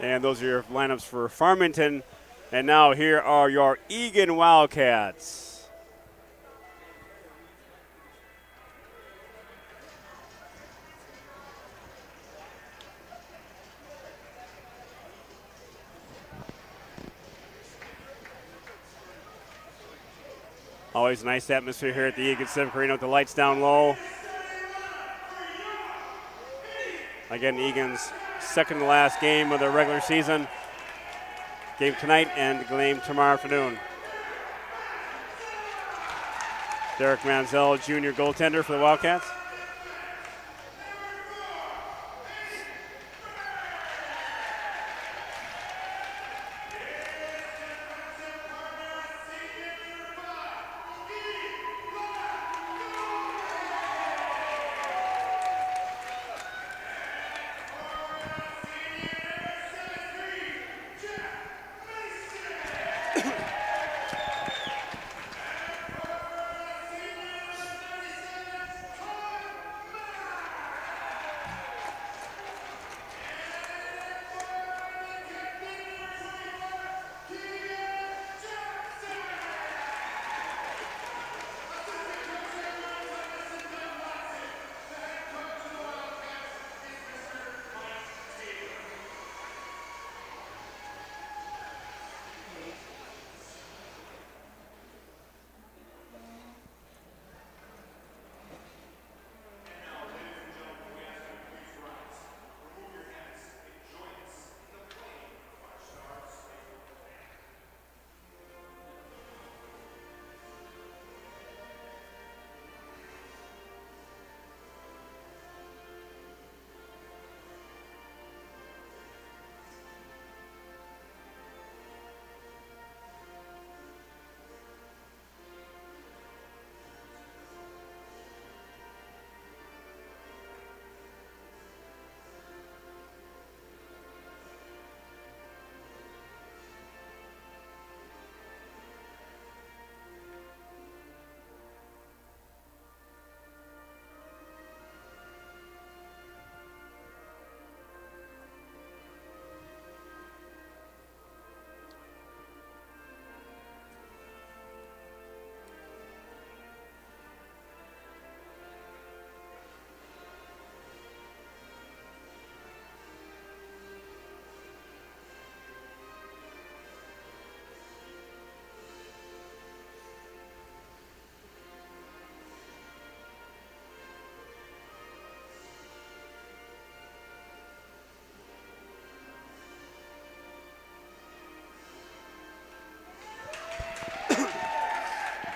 And those are your lineups for Farmington. And now here are your Eagan Wildcats. Always a nice atmosphere here at the Eagan Civic Arena with the lights down low. Again, Eagan's second to last game of the regular season. Game tonight and game tomorrow afternoon. Derek Manziel, junior goaltender for the Wildcats.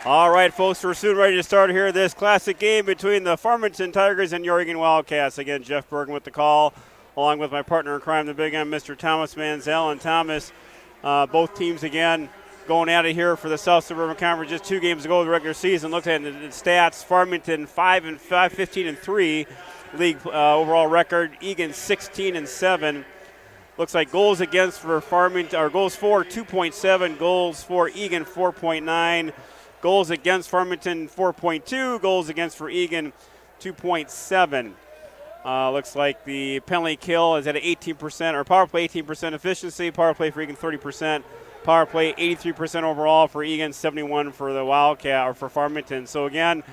All right, folks, we're soon ready to start here this classic game between the Farmington Tigers and your Eagan Wildcats. Again, Jeff Bergen with the call, along with my partner in crime, the big M, Mr. Thomas Manziel. And Thomas, both teams again going at it here for the South Suburban Conference. Just 2 games ago of the regular season. Looked at the stats, Farmington 15-3 league overall record. Eagan 16-7. Looks like goals against for Farmington, or goals for 2.7, goals for Eagan 4.9. Goals against Farmington 4.2, goals against for Eagan 2.7. Looks like the penalty kill is at 18%, or power play 18% efficiency. Power play for Eagan 30%. Power play 83% overall for Eagan, 71 for the Wildcat or for Farmington. So again,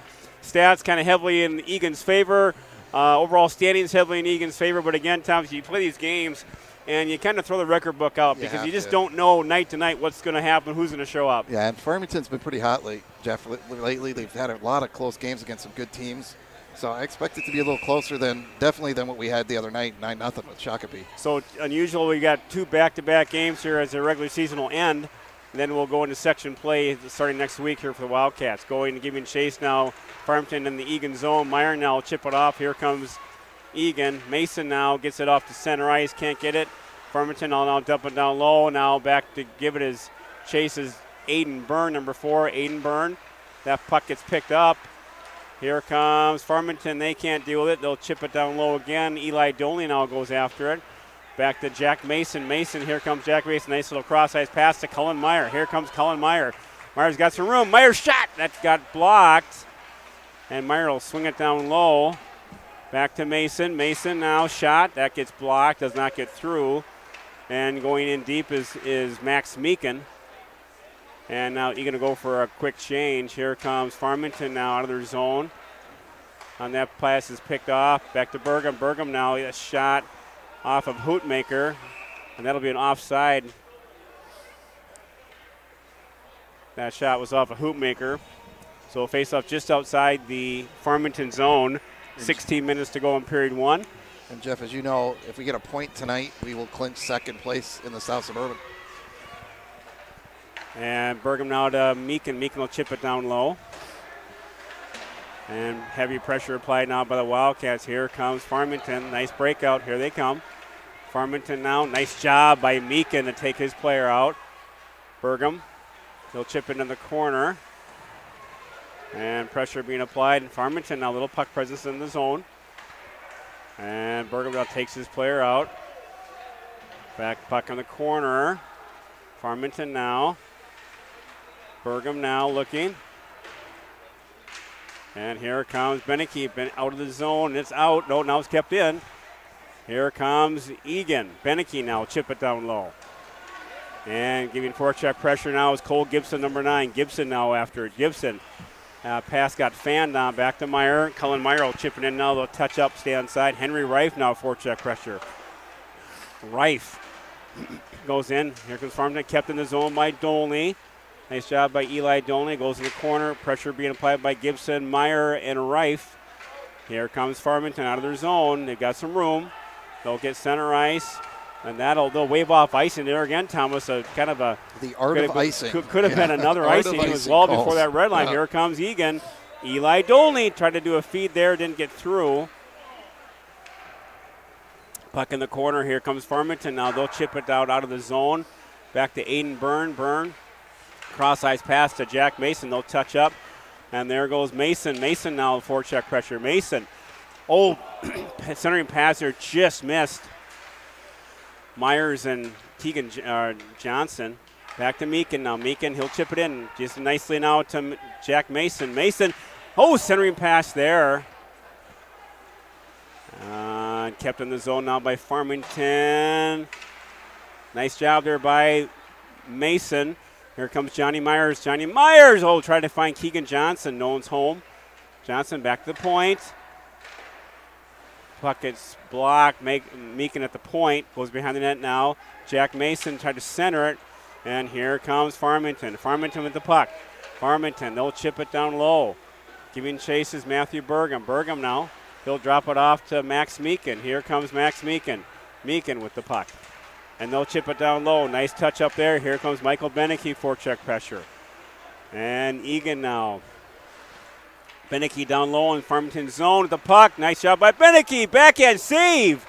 stats kind of heavily in Eagan's favor. Overall standings heavily in Eagan's favor. But again, Tom, you play these games and you kind of throw the record book out because you just don't know night to night what's going to happen, who's going to show up. Yeah, and Farmington's been pretty hot Jeff, lately. They've had a lot of close games against some good teams. So I expect it to be a little closer than what we had the other night, 9-0 with Shakopee. So unusual, we got 2 back-to-back games here as the regular season will end. And then we'll go into section play starting next week here for the Wildcats. Going to give him chase now, Farmington in the Eagan zone. Meyer now will chip it off. Here comes Eagan. Mason now gets it off to center ice, can't get it. Farmington now dump it down low. Now back to give it his chase is Aiden Byrne, number 4, Aiden Byrne. That puck gets picked up. Here comes Farmington. They can't deal with it. They'll chip it down low again. Eli Doley now goes after it. Back to Jack Mason. Here comes Jack Mason. Nice little cross-ice pass to Cullen Meyer. Here comes Cullen Meyer. Myers got some room. Myers shot. That got blocked. And Meyer will swing it down low. Back to Mason. Mason now shot. That gets blocked. Does not get through. And going in deep is Max Meekin. And now you're going to go for a quick change. Here comes Farmington now out of their zone. On that pass is picked off. Back to Burgum. Burgum now a shot off of Hootmaker. And that'll be an offside. That shot was off a Hootmaker. So face off just outside the Farmington zone. 16 minutes to go in period 1. And Jeff, as you know, if we get a point tonight, we will clinch second place in the South Suburban. And Burgum now to Meekin. Meekin will chip it down low. And heavy pressure applied now by the Wildcats. Here comes Farmington. Nice breakout. Here they come. Farmington now. Nice job by Meekin to take his player out. Burgum. He'll chip it in the corner. And pressure being applied. And Farmington now, little puck presence in the zone. And Burgum now takes his player out. Back puck in the corner. Farmington now. Burgum now looking. And here comes Beneke out of the zone. It's out. No, now it's kept in. Here comes Eagan. Beneke now chip it down low. And giving forecheck pressure now is Cole Gibson, number 9. Gibson now after it. Gibson. Pass got fanned down back to Meyer. Cullen Meyer will chip it in now. They'll touch up, stay on side. Henry Reif now forecheck pressure. Reif goes in. Here comes Farmington, kept in the zone by Dolney. Nice job by Eli Dolney. Goes in the corner. Pressure being applied by Gibson, Meyer, and Reif. Here comes Farmington out of their zone. They've got some room. They'll get center ice. And they'll wave off icing there again, Thomas. The art of icing. Could have been another icing. It was well before that red line. Here comes Eagan. Eli Dolney tried to do a feed there, didn't get through. Puck in the corner. Here comes Farmington now. They'll chip it out of the zone. Back to Aiden Byrne. Byrne. Cross ice pass to Jack Mason. They'll touch up. And there goes Mason. Mason now forecheck pressure. Mason. Oh, centering pass there just missed Myers and Tegan Johnson. Back to Meekin now. Meekin, he'll chip it in just nicely now to Jack Mason. Mason, centering pass there. Kept in the zone now by Farmington. Nice job there by Mason. Here comes Johnny Myers. Johnny Myers, trying to find Keegan Johnson. No one's home. Johnson back to the point. Puck gets blocked. Meekin at the point. Goes behind the net now. Jack Mason tried to center it. And here comes Farmington. Farmington with the puck. Farmington, they'll chip it down low. Giving chase is Matthew Burgum. Burgum now. He'll drop it off to Max Meekin. Here comes Max Meekin. Meekin with the puck. And they'll chip it down low. Nice touch up there. Here comes Michael Beneke, forecheck pressure. And Eagan now. Beneke down low in Farmington's zone with the puck. Nice job by Beneke. Backhand save.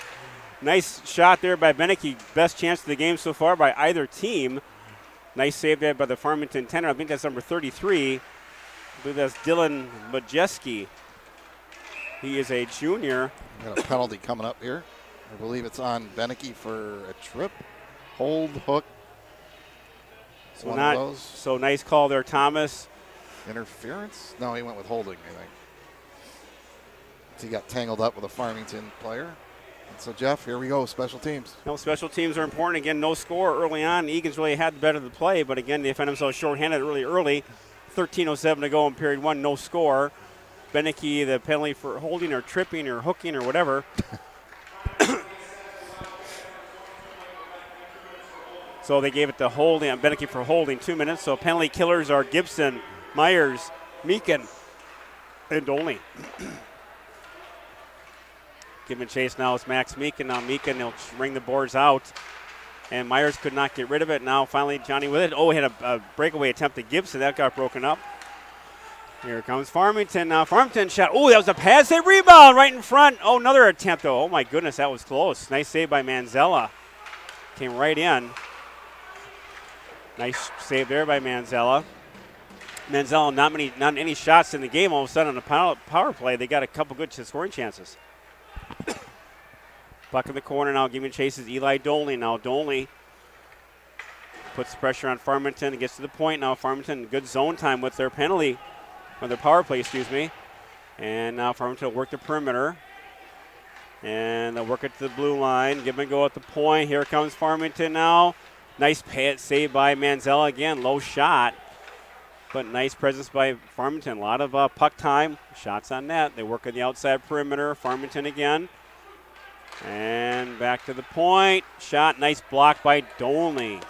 Nice shot there by Beneke. Best chance of the game so far by either team. Nice save there by the Farmington tenor. I think that's number 33. I believe that's Dylan Majeski. He is a junior. Got a penalty coming up here. I believe it's on Beneke for a trip, hold, hook. So nice call there, Thomas. Interference? No, he went with holding, I think. So he got tangled up with a Farmington player. And so, Jeff, here we go, special teams. No, special teams are important. Again, no score early on. Egan's really had the better of the play, but again, they found themselves shorthanded really early. 13:07 to go in period 1, no score. Beneke, the penalty for holding or tripping or hooking or whatever. So they gave it to holding, Beneke for holding 2 minutes. So penalty killers are Gibson, Myers, Meekin, and Dolney. Giving chase now is Max Meekin. Now Meekin, he'll ring the boards out. And Myers could not get rid of it. Now finally Johnny with it. He had a breakaway attempt at Gibson. That got broken up. Here comes Farmington. Now Farmington shot. That was a pass and rebound right in front. Another attempt though. Oh my goodness, that was close. Nice save by Manzella. Came right in. Nice save there by Manzella. Manzella, not any shots in the game. All of a sudden on the power play, they got a couple good scoring chances. Puck in the corner now, giving chases Eli Dolney. Now Dolney puts the pressure on Farmington and gets to the point now. Farmington, good zone time with their penalty, or their power play, excuse me. And now Farmington will work the perimeter. And they'll work it to the blue line. Give and go at the point. Here comes Farmington now. Nice save by Manzella again. Low shot, but nice presence by Farmington. A lot of puck time. Shots on net. They work on the outside perimeter. Farmington again. And back to the point. Shot. Nice block by Dolney.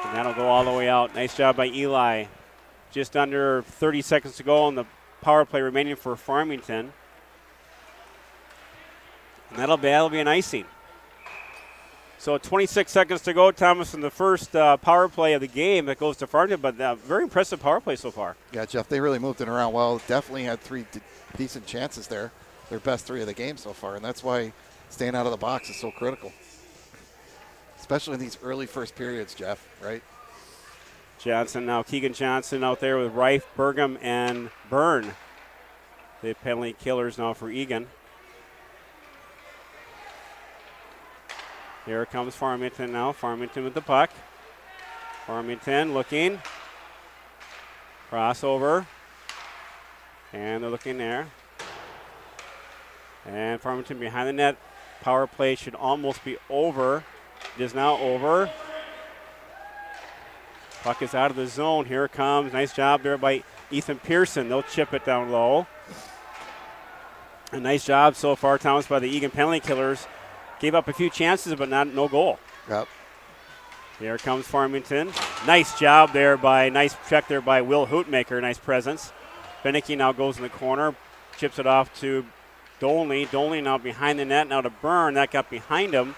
And that'll go all the way out. Nice job by Eli. Just under 30 seconds to go on the power play remaining for Farmington. And that'll be an icing. So 26 seconds to go, Thomas, in the first power play of the game that goes to Farmington, but very impressive power play so far. Yeah, Jeff, they really moved it around well. Definitely had 3 decent chances there. Their best 3 of the game so far, and that's why staying out of the box is so critical. Especially in these early first periods, Jeff, right? Johnson now, Keegan Johnson out there with Reif, Burgum, and Byrne. The penalty killers now for Eagan. Here comes Farmington now. Farmington with the puck. Farmington looking. Crossover. And they're looking there. And Farmington behind the net. Power play should almost be over. It is now over. Puck is out of the zone. Here it comes. Nice job there by Ethan Pearson. They'll chip it down low. A nice job so far, Thomas, by the Eagan penalty killers. Gave up a few chances, but no goal. Yep. Here comes Farmington. Nice job there nice check there by Will Hootmaker. Nice presence. Beneke now goes in the corner, chips it off to Dolney. Dolney now behind the net, now to Byrne. That got behind him.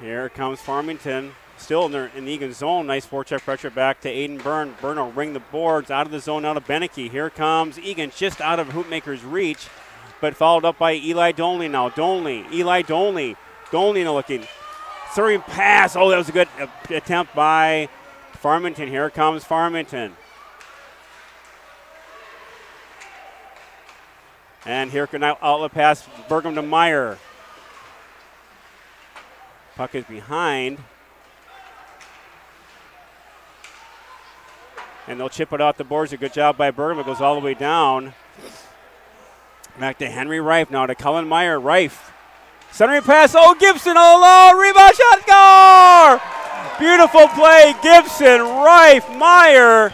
Here comes Farmington. Still in the Eagan zone. Nice forecheck pressure back to Aiden Byrne. Byrne will ring the boards out of the zone, now to Beneke. Here comes Eagan just out of Hootmaker's reach, but followed up by Eli Dolney now. Eli Dolney. Dolney now looking. Throwing pass. Oh, that was a good attempt by Farmington. Here comes Farmington. And here can now outlet pass Burgum to Meyer. Puck is behind. And they'll chip it off the boards. A good job by Burgum. It goes all the way down. Back to Henry Reif now to Cullen Meyer. Reif. Centering pass. Oh, Gibson all alone. Rebound shot. Score! Beautiful play. Gibson, Reif, Meyer.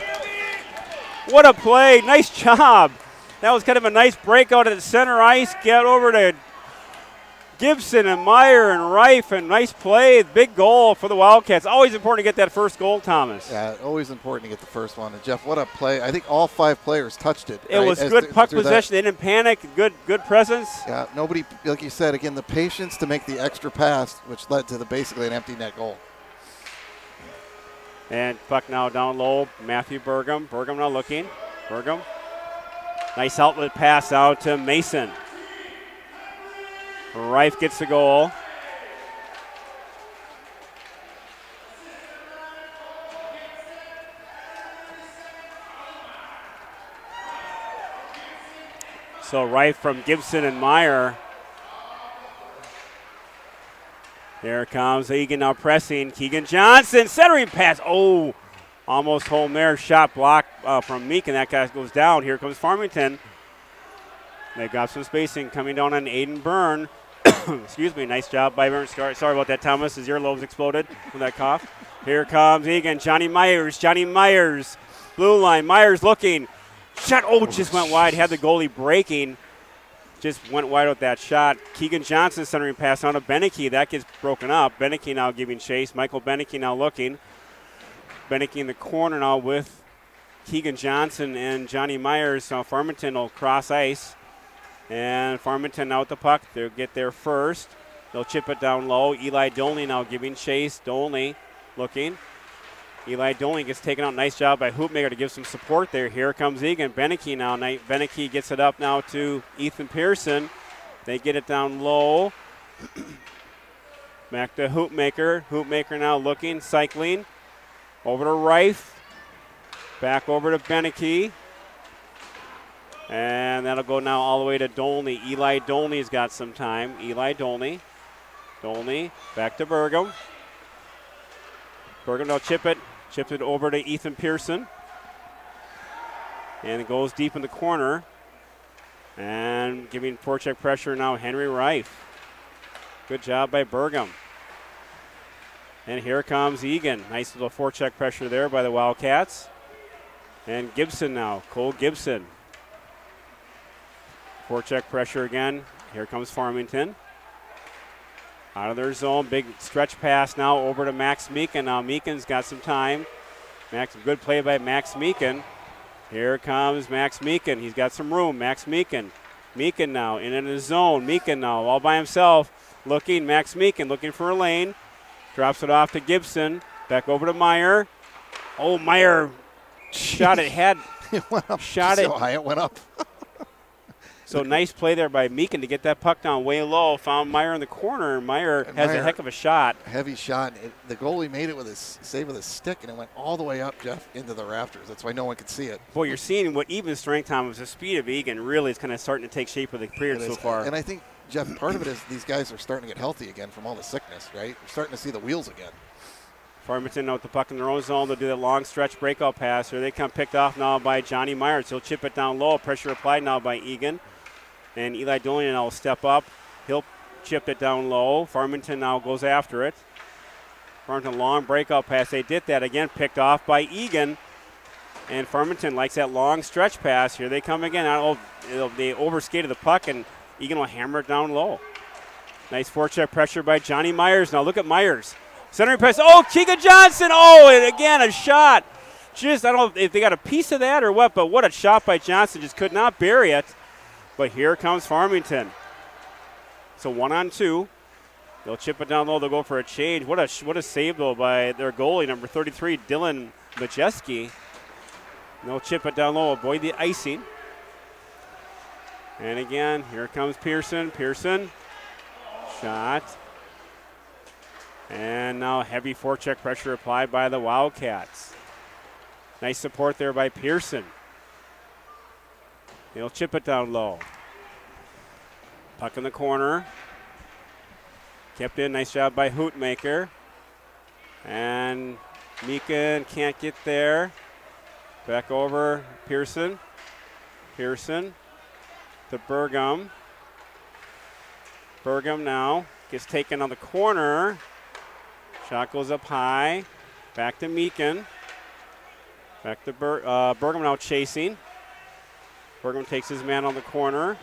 What a play. Nice job. That was kind of a nice breakout at the center ice. Get over to Gibson and Meyer and Reif, and nice play. Big goal for the Wildcats. Always important to get that first goal, Thomas. Yeah, always important to get the first one. And Jeff, what a play. I think all 5 players touched it. It was good puck possession. They didn't panic. Good presence. Yeah, nobody, like you said, again, the patience to make the extra pass, which led to basically an empty net goal. And puck now down low. Matthew Burgum. Burgum now looking. Burgum. Nice outlet pass out to Mason. Reif gets the goal. So Reif from Gibson and Meyer. Here comes Eagan now pressing. Keegan Johnson, centering pass. Oh, almost home there. Shot blocked from Meek, and that guy goes down. Here comes Farmington. They've got some spacing coming down on Aiden Byrne. Excuse me, nice job by Byrne. Sorry about that, Thomas. His earlobes exploded from that cough. Here comes Eagan. Johnny Myers. Blue line. Myers looking. Shot. Oh, just went wide. Had the goalie breaking. Just went wide with that shot. Keegan Johnson centering pass on to Beneke. That gets broken up. Beneke now giving chase. Michael Beneke now looking. Beneke in the corner now with Keegan Johnson and Johnny Myers. Now Farmington will cross ice. And Farmington now with the puck. They'll get there first. They'll chip it down low. Eli Dolney now giving chase. Dolney looking. Eli Dolney gets taken out. Nice job by Hoopmaker to give some support there. Here comes Eagan. Beneke now. Beneke gets it up now to Ethan Pearson. They get it down low. Back to Hoopmaker. Hoopmaker now looking, cycling. Over to Reif. Back over to Beneke. And that'll go now all the way to Dolney. Eli Dolney's got some time. Eli Dolney. Dolney back to Burgum. Bergam will chip it over to Ethan Pearson. And it goes deep in the corner. And giving forecheck pressure now, Henry Reif. Good job by Bergam. And here comes Eagan. Nice little forecheck pressure there by the Wildcats. And Gibson now, Cole Gibson. Forecheck pressure again. Here comes Farmington. Out of their zone, big stretch pass now over to Max Meekin. Now Meekin's got some time. Good play by Max Meekin. Here comes Max Meekin. He's got some room. Max Meekin. Meekin now in his zone. Meekin now all by himself. Looking, Max Meekin looking for a lane. Drops it off to Gibson. Back over to Meyer. Oh, Meyer shot it. It went up shot so it. high it went up. So nice play there by Meekin to get that puck down way low. Found Meyer in the corner. Meyer has a heck of a shot. Heavy shot. The goalie made it with his save with his stick, and it went all the way up, Jeff, into the rafters. That's why no one could see it. Boy, you're seeing what even strength, Thomas, the speed of Eagan really is kind of starting to take shape of the period so far. And I think, Jeff, part of it is these guys are starting to get healthy again from all the sickness, right? We're starting to see the wheels again. Farmington with the puck in their own zone. They'll do that long stretch breakout pass. Here they come picked off now by Johnny Myers. He'll chip it down low. Pressure applied now by Eagan. And Eli Dolian now will step up. He'll chip it down low. Farmington now goes after it. Farmington long breakout pass. They did that again, picked off by Eagan. And Farmington likes that long stretch pass. Here they come again. They overskated the puck, and Eagan will hammer it down low. Nice forecheck pressure by Johnny Myers. Now look at Myers. Centering pass. Oh, Keegan Johnson. Oh, and again a shot. I don't know if they got a piece of that or what, but what a shot by Johnson. Just could not bury it. But here comes Farmington. So 1-on-2. They'll chip it down low. They'll go for a change. What a save, though, by their goalie, number 33, Dylan Majeski. They'll chip it down low, avoid the icing. And again, here comes Pearson. Pearson. Shot. And now heavy forecheck pressure applied by the Wildcats. Nice support there by Pearson. He'll chip it down low. Puck in the corner. Kept in. Nice job by Hootmaker. And Meekin can't get there. Back over Pearson. Pearson to Bergam. Bergam now gets taken on the corner. Shot goes up high. Back to Meekin. Back to Bergam now chasing. Bergam takes his man on the corner.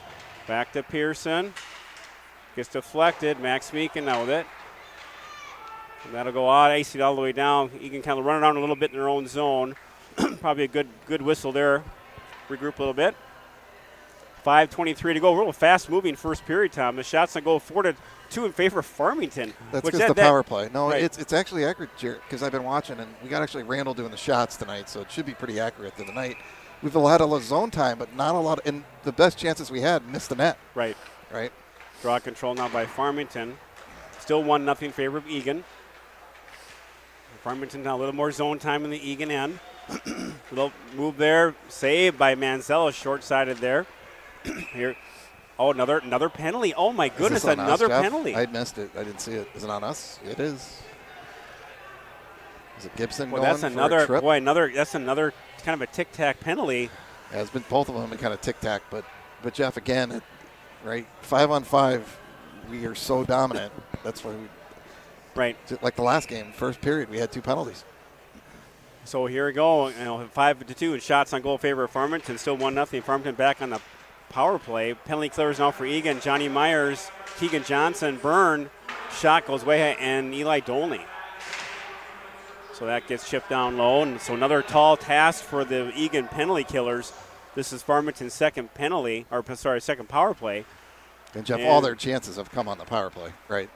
Back to Pearson. Gets deflected. Max Meekin now with it. And that'll go out. Icing all the way down. You can kind of run around a little bit in their own zone. Probably a good whistle there. Regroup a little bit. 5:23 to go. Real fast moving first period, Tom. The shots on goal 4-2 in favor of Farmington. That's because the power play. No, right. It's actually accurate, Jared, because I've been watching, and we got actually Randall doing the shots tonight, so it should be pretty accurate through the night. We've had a lot of zone time, but not a lot. And the best chances we had missed the net. Right. Right. Draw control now by Farmington. Still 1-0 in favor of Eagan. Farmington now a little more zone time in the Eagan end. Little move there. Saved by Manzella, short-sided there. Here. Oh, another penalty. Oh, my goodness, another penalty. I missed it. I didn't see it. Is it on us? It is. Is it Gibson going that's another, for a trip? That's another kind of a tic-tac penalty. Yeah, it's been both of them have been kind of tic-tac, but Jeff, again, right, 5-on-5, we are so dominant. That's why we, right, like the last game, first period, we had 2 penalties. So here we go, 5-2, and shots on goal in favor of Farmington, still 1-0. Farmington back on the power play. Penalty clears now for Eagan. Johnny Myers, Keegan Johnson, Byrne, shot goes way ahead, and Eli Dolney. So that gets chipped down low, and so another tall task for the Eagan penalty killers. This is Farmington's second second power play. And Jeff, all their chances have come on the power play, right?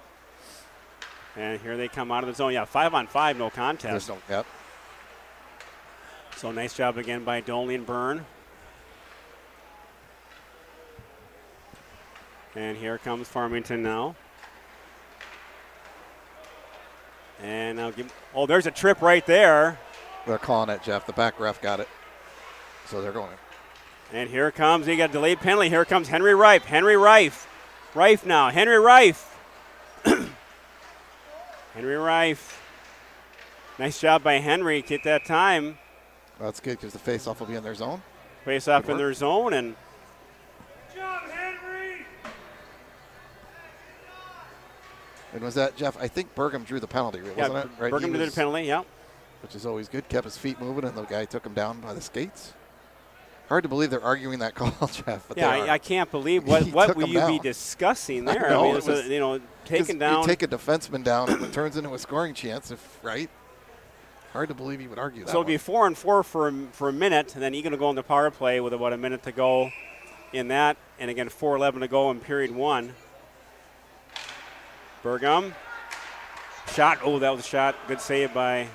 And here they come out of the zone. Yeah, 5-on-5, no contest. Yep. So nice job again by Dolney and Byrne. And here comes Farmington now. And now there's a trip right there. They're calling it, Jeff. The back ref got it. So they're going. And here comes, he got a delayed penalty. Here comes Henry Reif. Henry Reif. Reif now. Henry Reif. Henry Reif. Nice job by Henry to get that time. Well, that's good because the face-off will be in their zone. Face-off in their zone. And was that, Jeff? I think Burgum drew the penalty, wasn't it? Right? Burgum did the penalty, yeah. Which is always good. Kept his feet moving, and the guy took him down by the skates. Hard to believe they're arguing that call, Jeff. But yeah, I can't believe what will you be discussing there? I mean, taken down. You take a defenseman down and it turns into a scoring chance, right? Hard to believe he would argue that. So it'll be 4-4 for a minute, and then Eagan will go on the power play with about a minute to go in that, and again 4:11 to go in period 1. Burgum, shot. Oh, that was a shot. Good save by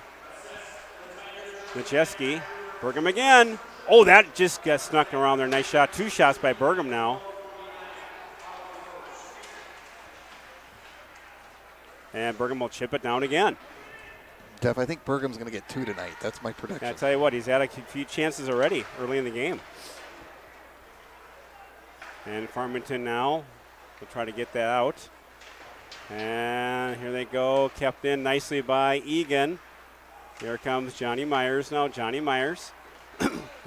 Majeski. Burgum again. Oh, that just got snuck around there. Nice shot. 2 shots by Burgum now. And Burgum will chip it down again. Jeff, I think Burgum's going to get 2 tonight. That's my prediction. I tell you what, he's had a few chances already early in the game. And Farmington now will try to get that out. And here they go. Kept in nicely by Eagan. Here comes Johnny Myers now. Johnny Myers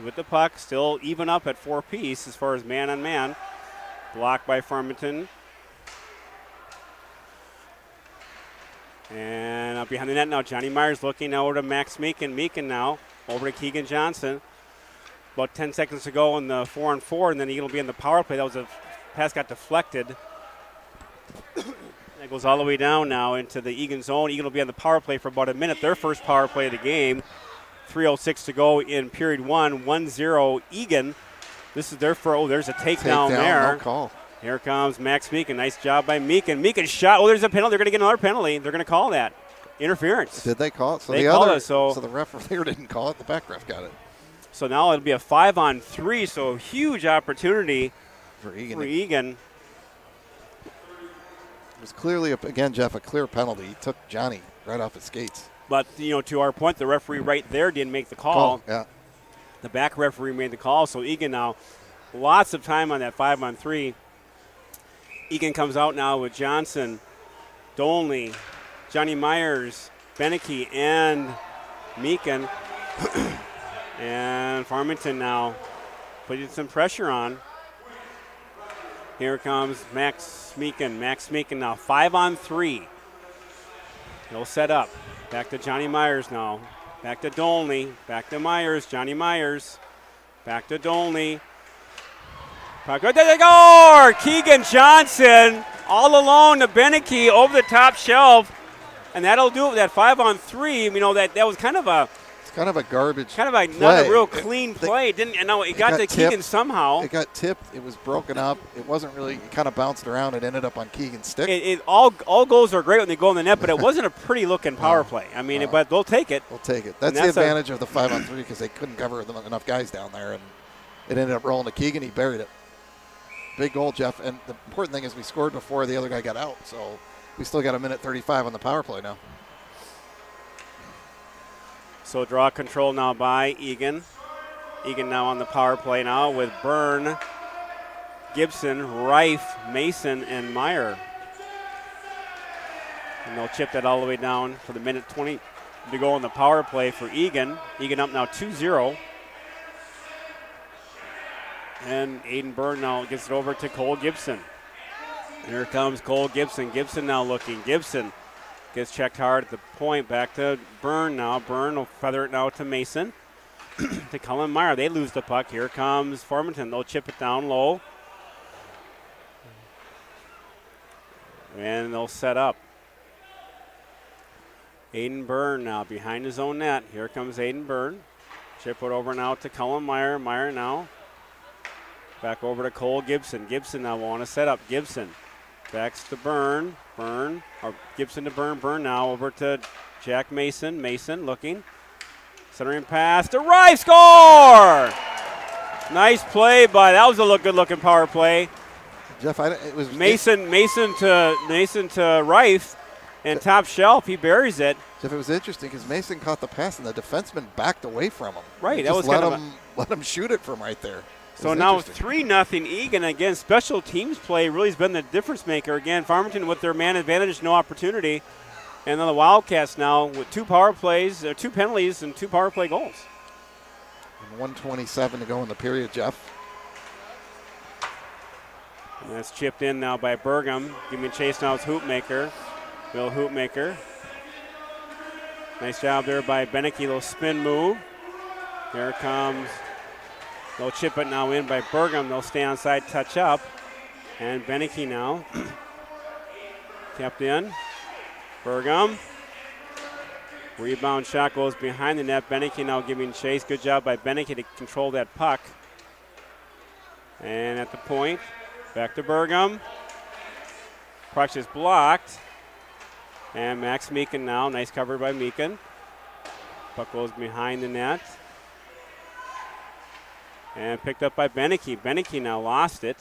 with the puck. Still even up at 4-piece as far as man-on-man. Blocked by Farmington. And up behind the net now, Johnny Myers looking over to Max Meekin. Meekin now over to Keegan Johnson. About 10 seconds to go in the 4-on-4, and then Eagan will be in the power play. That was a pass got deflected. That goes all the way down now into the Eagan zone. Eagan will be on the power play for about a minute. Their first power play of the game. 3:06 to go in period 1. 1-0 Eagan. This is their first. Oh, there's a takedown there. No call. Here comes Max Meekin. Nice job by Meekin. Meekin shot. Oh, there's a penalty. They're going to get another penalty. They're going to call that. Interference. Did they call it? So they called it. So the referee didn't call it. The back ref got it. So now it'll be a 5-on-3. So huge opportunity for Eagan. It was clearly, again, Jeff, a clear penalty. He took Johnny right off his skates. But, to our point, the referee right there didn't make the call. Yeah. The back referee made the call. So Eagan now, lots of time on that 5-on-3. Eagan comes out now with Johnson, Dolney, Johnny Myers, Beneke, and Meekin. And Farmington now putting some pressure on. Here comes Max Meekin. Max Meekin now 5-on-3. He'll set up. Back to Johnny Myers now. Back to Dolney. Back to Myers. Johnny Myers. Back to Dolney. There they go! Keegan Johnson all alone to Beneke over the top shelf. And that'll do it. That 5-on-3, that was kind of a garbage play. Not a real clean play. It got to Keegan somehow. It got tipped. It was broken up. It wasn't really, it kind of bounced around. It ended up on Keegan's stick. All goals are great when they go in the net, but it wasn't a pretty looking power play. But they'll take it. They'll take it. That's the advantage of the 5-on-3 because they couldn't cover enough guys down there. And it ended up rolling to Keegan. He buried it. Big goal, Jeff. And the important thing is we scored before the other guy got out. So we still got a minute 35 on the power play now. So draw control now by Eagan. Eagan now on the power play now with Byrne, Gibson, Reif, Mason, and Meyer. And they'll chip that all the way down for the minute 20 to go on the power play for Eagan. Eagan up now 2-0. And Aiden Byrne now gets it over to Cole Gibson. Here comes Cole Gibson. Gibson now looking. Gibson gets checked hard at the point. Back to Byrne now. Byrne will feather it now to Mason. To Cullen Meyer. They lose the puck. Here comes Farmington. They'll chip it down low. And they'll set up. Aiden Byrne now behind his own net. Here comes Aiden Byrne. Chip it over now to Cullen Meyer. Meyer now. Back over to Cole Gibson. Gibson now will want to set up. Gibson. Backs to Byrne. Byrne. Or Gibson to Byrne. Byrne now over to Jack Mason. Mason looking. Centering pass to Rife. Score! Nice play that was a good-looking power play. Jeff, it was Mason to Rife, and top shelf. He buries it. Jeff, it was interesting because Mason caught the pass and the defenseman backed away from him. Right, that was let him shoot it from right there. So now 3-0 Eagan. Again, special teams play really has been the difference maker. Again, Farmington with their man advantage, no opportunity. And then the Wildcats now with 2 power plays, 2 penalties, and 2 power play goals. And 1:27 to go in the period, Jeff. And that's chipped in now by Burgum. Giving chase now is Hoopmaker. Bill Hoopmaker. Nice job there by Beneke, little spin move. Here it comes. They'll chip it now in by Burgum. They'll stay onside, touch up. And Beneke now. Kept in. Burgum. Rebound shot goes behind the net. Beneke now giving chase. Good job by Beneke to control that puck. And at the point, back to Burgum. Puck is blocked. And Max Meekin now. Nice cover by Meekin. Puck goes behind the net. And picked up by Beneke. Beneke now lost it.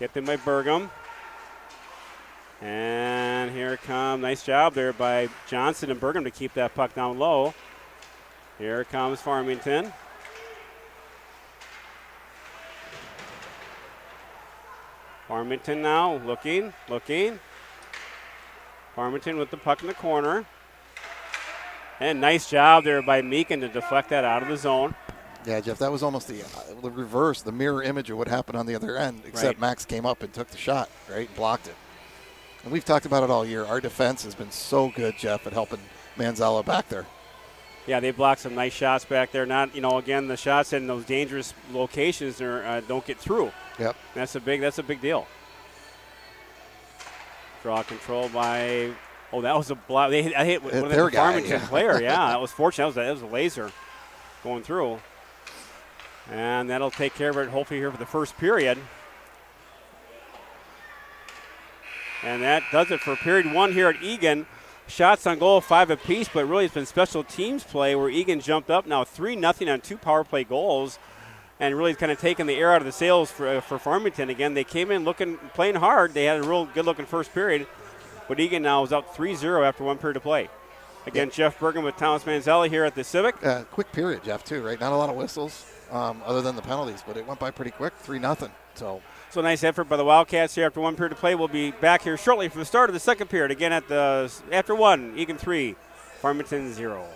Kept in by Burgum. And here it comes. Nice job there by Johnson and Burgum to keep that puck down low. Here comes Farmington. Farmington now looking. Farmington with the puck in the corner. And nice job there by Meekin to deflect that out of the zone. Yeah, Jeff, that was almost the reverse, the mirror image of what happened on the other end, except right. Max came up and took the shot, right, blocked it. And we've talked about it all year. Our defense has been so good, Jeff, at helping Manzala back there. Yeah, they blocked some nice shots back there. Not, again, the shots in those dangerous locations don't get through. Yep. That's a big deal. Draw control by, that was a block. I hit one of the Farmington player. Yeah, that was fortunate. That was a laser going through. And that'll take care of it hopefully here for the first period. And that does it for period 1 here at Eagan. Shots on goal, 5 apiece, but really it's been special teams play where Eagan jumped up now 3-0 on 2 power play goals and really kind of taken the air out of the sails for Farmington. Again, they came in playing hard. They had a real good-looking first period, but Eagan now is up 3-0 after 1 period of play. Again, Jeff Bergen with Thomas Manzelli here at the Civic. Quick period, Jeff, too, right? Not a lot of whistles other than the penalties, but it went by pretty quick, 3-0. So nice effort by the Wildcats here after 1 period of play. We'll be back here shortly for the start of the second period. Again, after 1, Eagan 3, Farmington 0.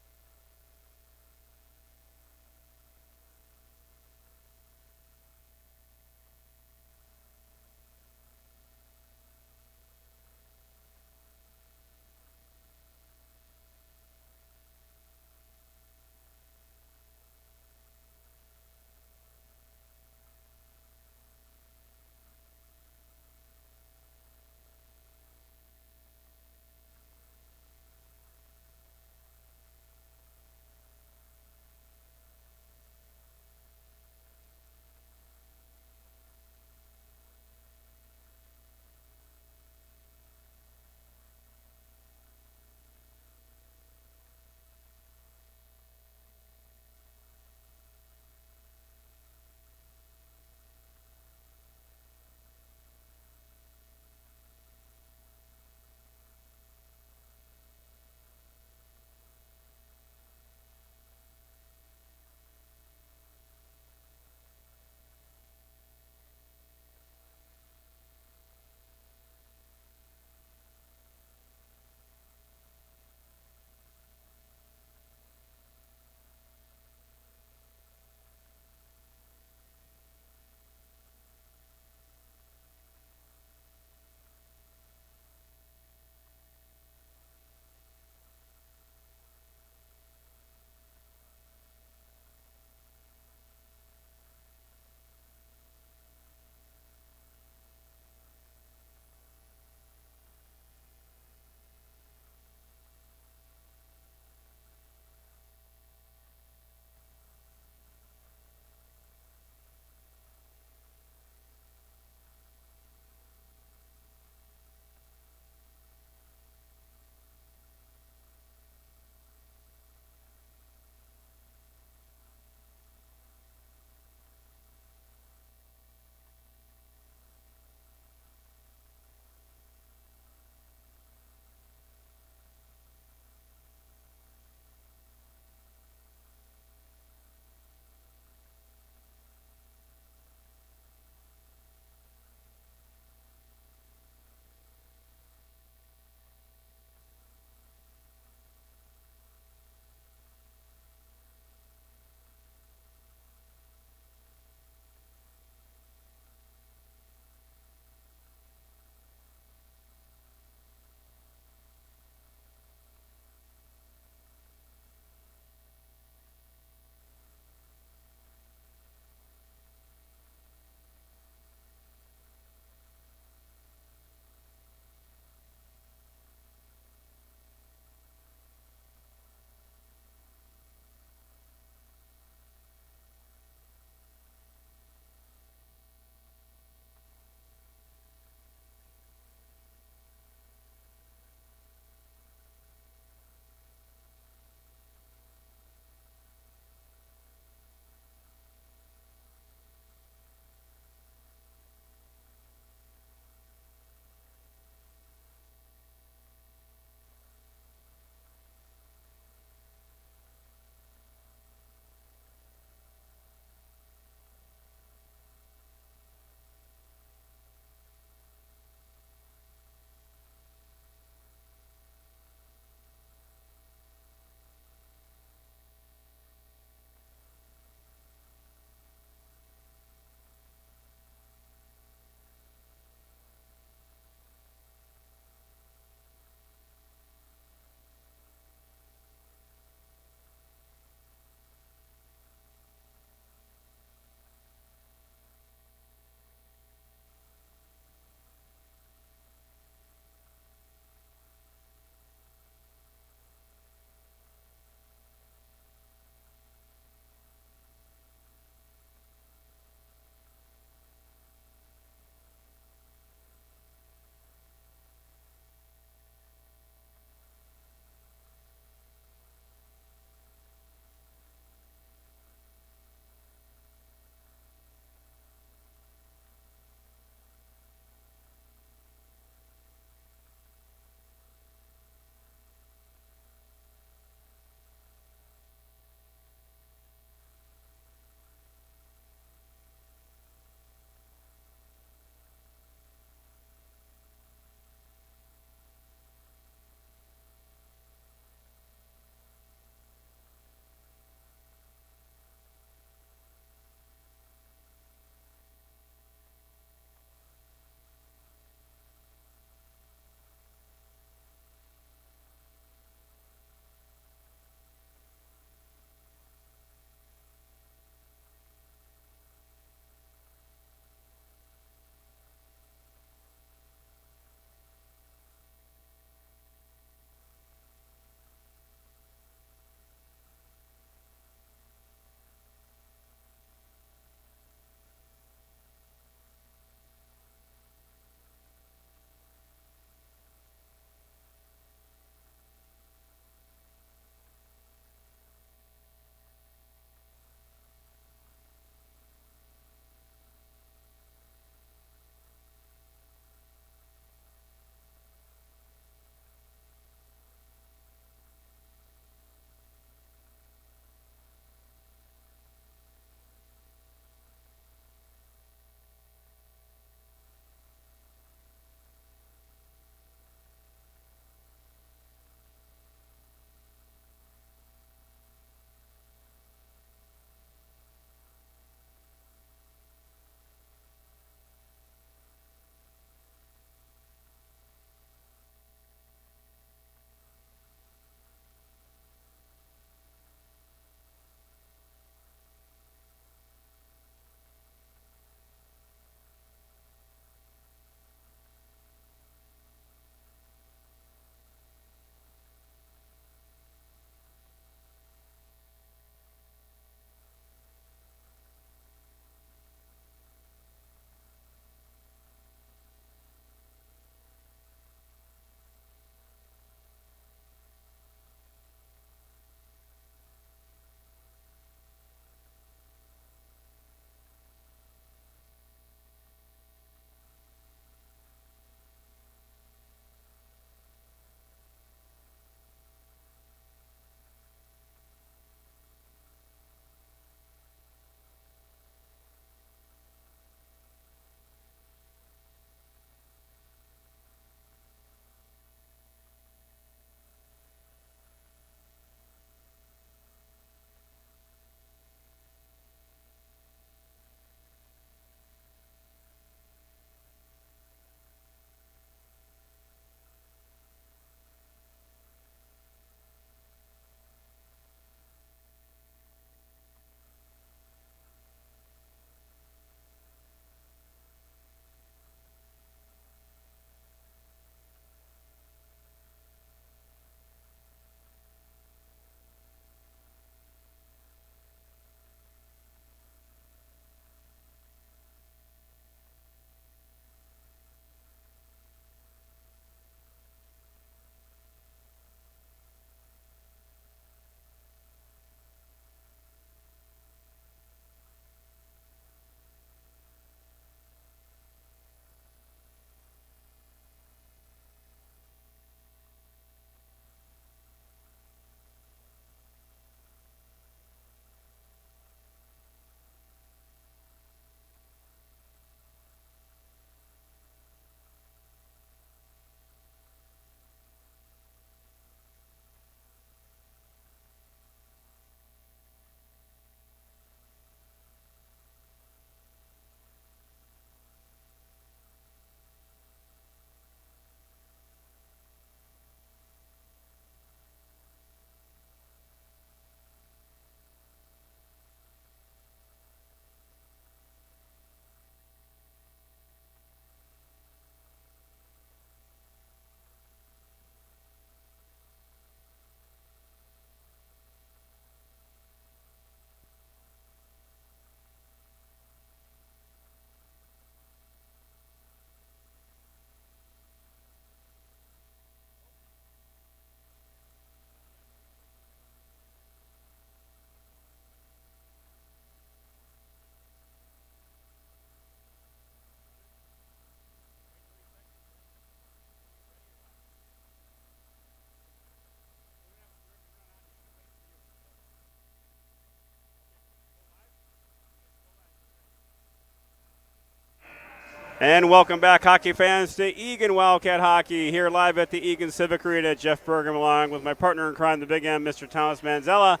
And welcome back, hockey fans, to Eagan Wildcat Hockey here live at the Eagan Civic Arena. Jeff Bergam along with my partner in crime, the Big M, Mr. Thomas Manzella,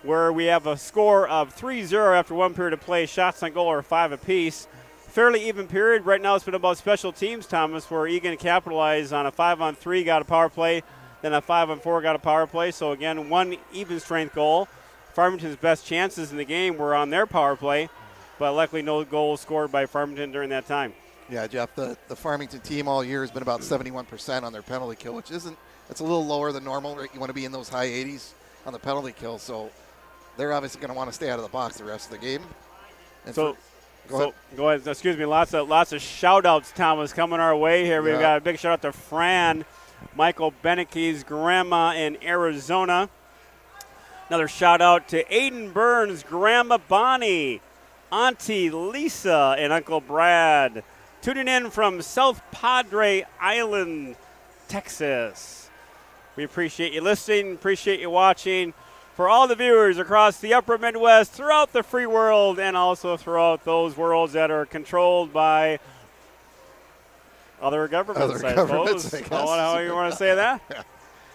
where we have a score of 3-0 after one period of play. Shots on goal are 5 apiece. Fairly even period. Right now it's been about special teams, Thomas, where Eagan capitalized on a 5-on-3, got a power play, then a 5-on-4 got a power play. So again, one even strength goal. Farmington's best chances in the game were on their power play, but luckily no goals scored by Farmington during that time. Yeah, Jeff, the Farmington team all year has been about 71% on their penalty kill, which it's a little lower than normal. Right? You want to be in those high 80s on the penalty kill, so they're obviously going to want to stay out of the box the rest of the game. And go ahead. Excuse me. Lots of shout-outs, Thomas, coming our way here. We've got a big shout-out to Fran, Michael Benecke's grandma in Arizona. Another shout-out to Aiden Burns' grandma Bonnie, Auntie Lisa, and Uncle Brad. Tuning in from South Padre Island, Texas. We appreciate you listening, appreciate you watching. For all the viewers across the upper Midwest, throughout the free world, and also throughout those worlds that are controlled by other governments, I suppose. How you want to say that? Yeah.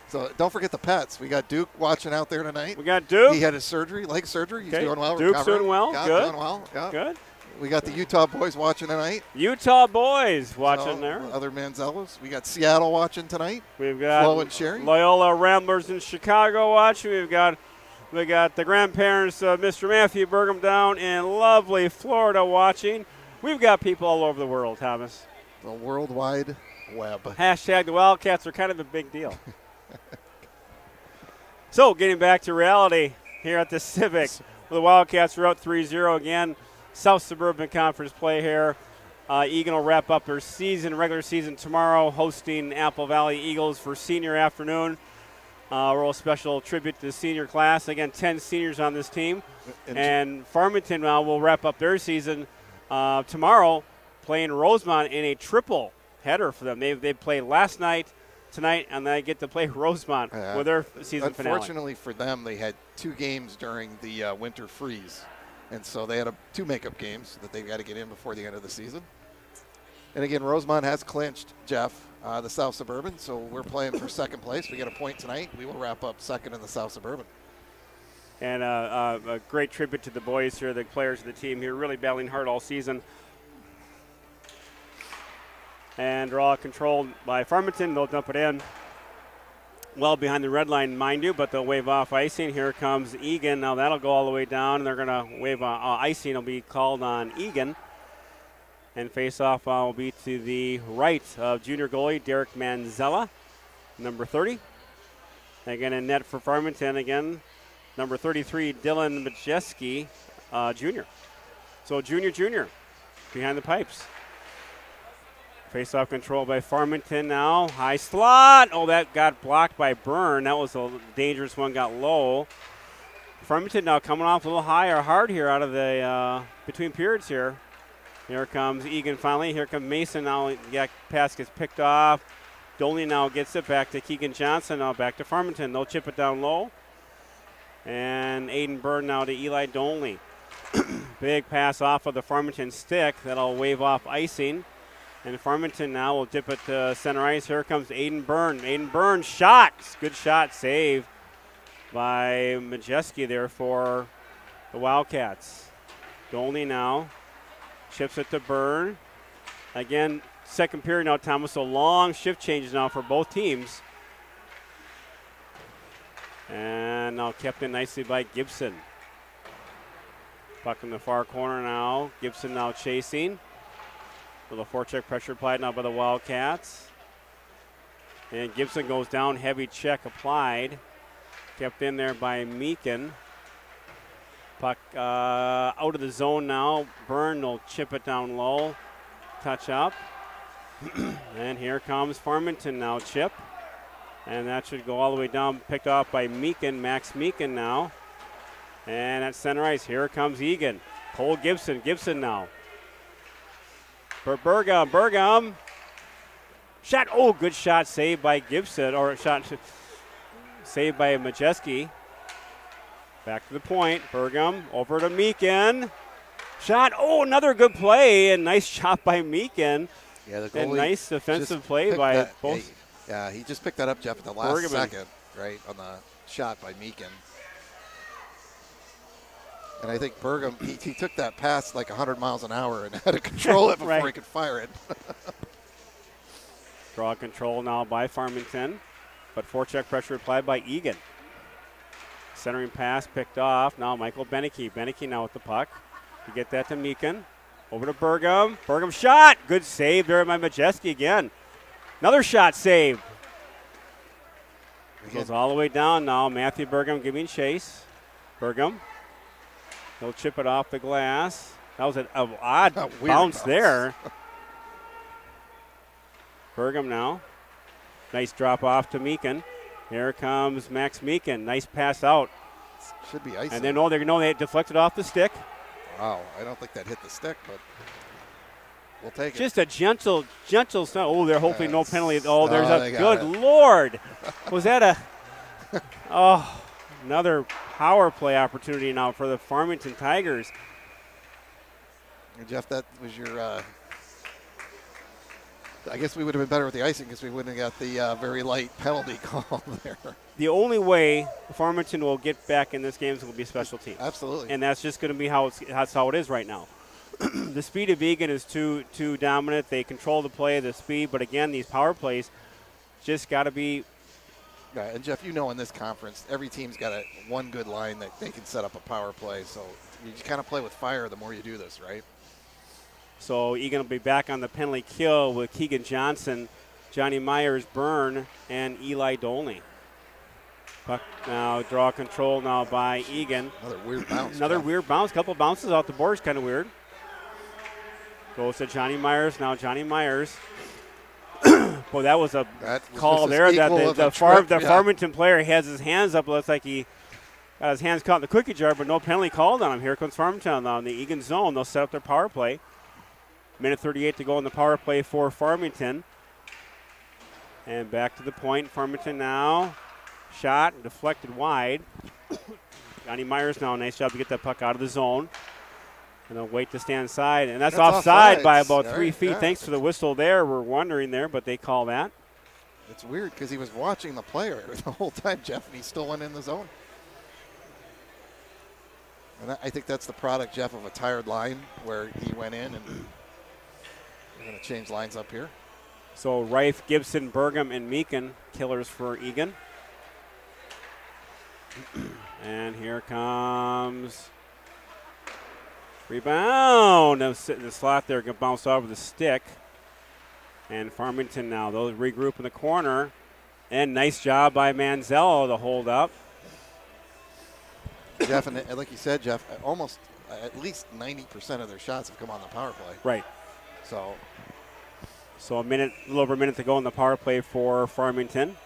So don't forget the pets. We got Duke watching out there tonight. We got Duke. He had his surgery, leg surgery. He's doing well. Duke's doing well. Good. Doing well. Yeah. Good. We got the Utah boys watching tonight. Utah boys watching there. Other Manzellas. We got Seattle watching tonight. We've got Flo and Sherry. Loyola Ramblers in Chicago watching. We got the grandparents of Mr. Matthew Bergam down in lovely Florida watching. We've got people all over the world, Thomas. The World Wide Web. Hashtag the Wildcats are kind of a big deal. So, getting back to reality here at the Civic. The Wildcats are out 3-0 again. South Suburban Conference play here. Eagan will wrap up their regular season tomorrow, hosting Apple Valley Eagles for senior afternoon. Real special tribute to the senior class. Again, 10 seniors on this team. And Farmington will wrap up their season tomorrow, playing Rosemont in a triple header for them. They played last night, tonight, and they get to play Rosemont with their season finale. Unfortunately for them, they had 2 games during the winter freeze. And so they had 2 makeup games that they've got to get in before the end of the season. And again, Rosemont has clinched, Jeff, the South Suburban. So we're playing for second place. We get a point tonight. We will wrap up second in the South Suburban. And a great tribute to the boys here, the players of the team here, really battling hard all season. And draw controlled by Farmington. They'll dump it in. Well behind the red line, mind you, but they'll wave off icing. Here comes Eagan. Now that'll go all the way down, and they're going to wave icing. Will be called on Eagan. And face-off will be to the right of junior goalie Derek Manzella, number 30. Again, in net for Farmington, again, number 33, Dylan Majeski, junior. So junior, behind the pipes. Face-off control by Farmington now. High slot. Oh, that got blocked by Byrne. That was a dangerous one, got low. Farmington now coming off a little high or hard here out of the between periods here. Here comes Eagan finally. Here comes Mason now. Pass gets picked off. Doley now gets it back to Keegan Johnson. Now back to Farmington. They'll chip it down low. And Aiden Byrne now to Eli Doley. Big pass off of the Farmington stick. That'll wave off icing. And Farmington now will dip it to center ice. Here comes Aiden Byrne. Aiden Byrne shot. Good shot, save by Majeski there for the Wildcats. Doley now chips it to Byrne. Again, second period now, Thomas. So long shift changes now for both teams. And now kept in nicely by Gibson. Puck in the far corner now. Gibson now chasing. Little forecheck pressure applied now by the Wildcats. And Gibson goes down, heavy check applied. Kept in there by Meekin. Puck out of the zone now. Byrne will chip it down low. Touch up. And here comes Farmington now, chip. And that should go all the way down, picked off by Meekin, Max Meekin now. And at center ice, here comes Eagan. Cole Gibson now. For Bergam. Shot, good shot, saved by Gibson, or shot saved by Majeski. Back to the point, Bergam over to Meekin. Shot. Oh, another good play, and nice shot by Meakin. Yeah, the goalie. And nice defensive play by both. Yeah, he just picked that up, Jeff, at the last second, right, on the shot by Meakin. And I think Burgum, he took that pass like 100 miles an hour and had to control it before he could fire it. Draw control now by Farmington, but forecheck pressure applied by Eagan. Centering pass picked off. Now Michael Beneke. Beneke now with the puck. You get that to Meakin. Over to Burgum. Burgum shot. Good save there by Majeski again. Another shot saved. Goes all the way down now. Matthew Burgum giving chase. Burgum. He'll chip it off the glass. That was an odd bounce there. Burgum now. Nice drop off to Meakin. Here comes Max Meakin. Nice pass out. Should be icing. And they deflected off the stick. Wow, I don't think that hit the stick, but we'll take it. Just a gentle snap. Oh, they're hoping no penalty. Oh, there's a good Lord. Was that a another power play opportunity now for the Farmington Tigers. And Jeff, that was your I guess we would have been better with the icing because we wouldn't have got the very light penalty call there. The only way Farmington will get back in this game is going to be special teams. Absolutely. And that's just going to be that's how it is right now. The speed of Eagan is too dominant. They control the play, the speed, but again, these power plays just got to be. Yeah, and Jeff, you know in this conference, every team's got one good line that they can set up a power play. So you just kind of play with fire the more you do this, right? So Eagan will be back on the penalty kill with Keegan Johnson, Johnny Myers, Byrne, and Eli Dolney. Puck now, draw control now by Eagan. Another weird bounce. Another weird bounce. Couple bounces out the board is kind of weird. Goes to Johnny Myers. Now Johnny Myers. Boy, that was a call there that the Farmington player has his hands up. Looks like he got his hands caught in the cookie jar, but no penalty called on him. Here comes Farmington now in the Eagan zone. They'll set up their power play. Minute 38 to go in the power play for Farmington. And back to the point. Farmington now. Shot, deflected wide. Johnny Myers now, nice job to get that puck out of the zone. And they'll wait to stand side. And that's offside by about 3 feet. Yeah. Thanks for the whistle there. We're wondering there, but they call that. It's weird because he was watching the player the whole time, Jeff, and he still went in the zone. And I think that's the product, Jeff, of a tired line where he went in. And we're going to change lines up here. So Reif, Gibson, Burgum, and Meakin, killers for Eagan. And here comes rebound. Now sitting in the slot there, going to bounce off of the stick. And Farmington now, they'll regroup in the corner. And nice job by Manzello to hold up. Jeff, and like you said, Jeff, almost at least 90% of their shots have come on the power play. Right. So a little over a minute to go in the power play for Farmington.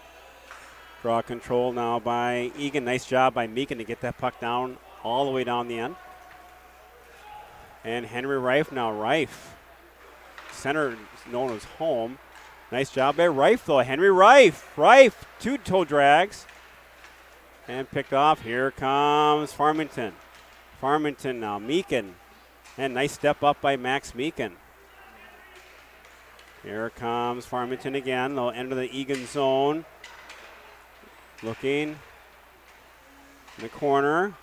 Draw control now by Eagan. Nice job by Meakin to get that puck down all the way down the end. And Henry Reif now. Reif, center known as home. Nice job by Reif though. Henry Reif. Reif, 2 toe drags. And picked off. Here comes Farmington. Farmington now. Meakin. And nice step up by Max Meakin. Here comes Farmington again. They'll enter the Eagan zone. Looking in the corner.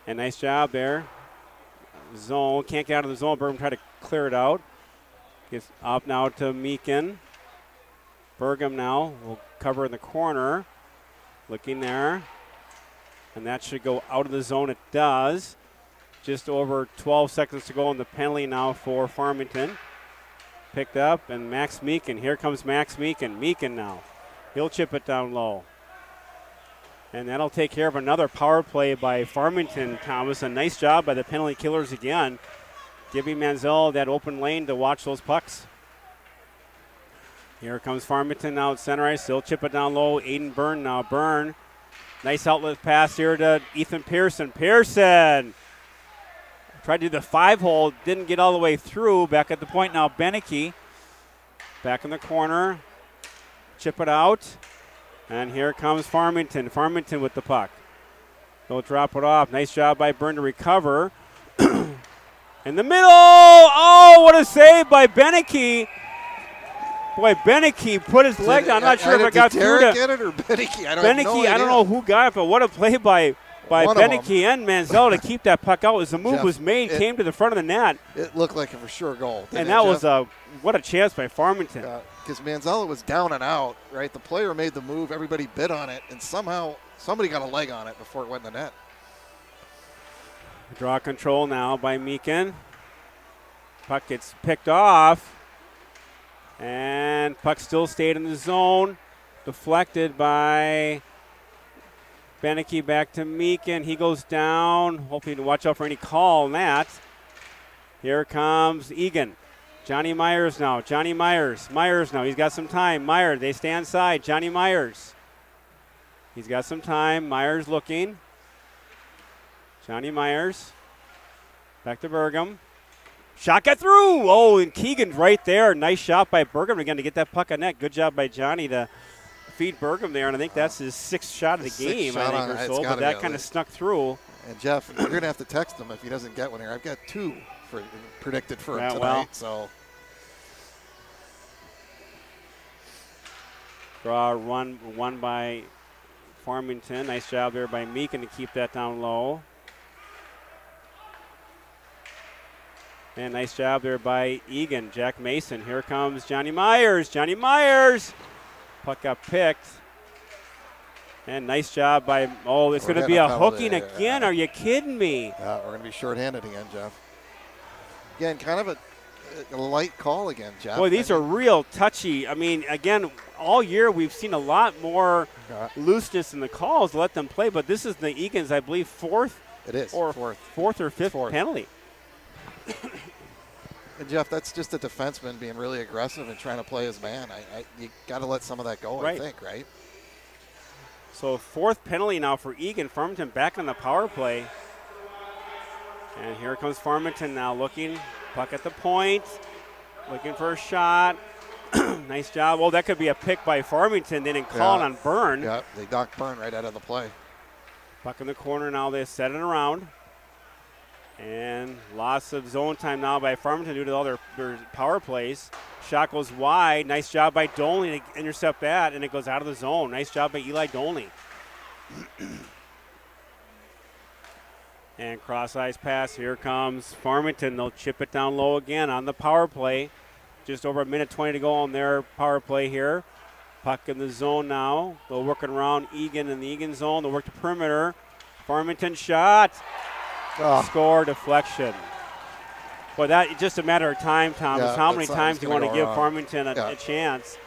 And nice job there. Zone. Can't get out of the zone. Burgum try to clear it out. Gets up now to Meakin. Burgum now will cover in the corner. Looking there. And that should go out of the zone. It does. Just over 12 seconds to go in the penalty now for Farmington. Picked up, and Max Meakin. Here comes Max Meakin. Meakin now. He'll chip it down low. And that'll take care of another power play by Farmington, Thomas. A nice job by the penalty killers again, giving Manziel that open lane to watch those pucks. Here comes Farmington now at center ice. They'll chip it down low. Aiden Byrne now. Byrne. Nice outlet pass here to Ethan Pearson. Pearson tried to do the 5-hole. Didn't get all the way through. Back at the point now. Beneke back in the corner. Chip it out. And here comes Farmington. Farmington with the puck. They'll drop it off. Nice job by Byrne to recover. In the middle. Oh, what a save by Beneke. Boy, Beneke put his leg down. I'm not sure if it got through to get it or Beneke. I don't know who got it, but what a play by Beneke and Manziel to keep that puck out. As the move was made, came to the front of the net. It looked like a for sure goal. And that was what a chance by Farmington. Because Manziel was down and out, right? The player made the move. Everybody bid on it, and somehow somebody got a leg on it before it went in the net. Draw control now by Meakin. Puck gets picked off. And puck still stayed in the zone. Deflected by Beneke back to Meakin. He goes down, hoping to watch out for any call on that. Here comes Eagan. Johnny Myers now. Johnny Myers. Myers now. He's got some time. Myers, they stay inside. Johnny Myers. He's got some time. Myers looking. Johnny Myers. Back to Burgum. Shot got through. Oh, and Keegan's right there. Nice shot by Burgum again to get that puck on net. Good job by Johnny to feed Burgum there, and I think that's his sixth shot of the game, I think, or so, but that kind of snuck through. And, Jeff, you're going to have to text him if he doesn't get one here. I've got 2 predicted for him tonight. So. Draw one by Farmington. Nice job there by Meakin to keep that down low. And nice job there by Eagan. Jack Mason. Here comes Johnny Myers. Johnny Myers. Puck got picked. And nice job by, it's going to be a hooking again. Are you kidding me? Yeah, we're going to be shorthanded again, Jeff. Again, kind of a light call again, Jeff. Boy, these are real touchy. I mean, again, all year we've seen a lot more looseness in the calls to let them play, but this is the Eagan's, I believe, fourth. It is. Fourth or fifth penalty. And, Jeff, that's just a defenseman being really aggressive and trying to play his man. You got to let some of that go, I think, right? So fourth penalty now for Eagan. Farmington back on the power play. And here comes Farmington now looking. Puck at the point. Looking for a shot. Nice job. Well, that could be a pick by Farmington. They didn't call it on Byrne. Yeah, they knocked Byrne right out of the play. Puck in the corner now. They set it around. And loss of zone time now by Farmington due to all their power plays. Shot goes wide. Nice job by Dolney to intercept that, and it goes out of the zone. Nice job by Eli Dolney. And cross-ice pass. Here comes Farmington. They'll chip it down low again on the power play. Just over a minute 20 to go on their power play here. Puck in the zone now. They're working around Eagan in the Eagan zone. They'll work the perimeter. Farmington shot. Score, deflection. Well, that's just a matter of time, Thomas. Yeah, how many times do you want to give Farmington a chance?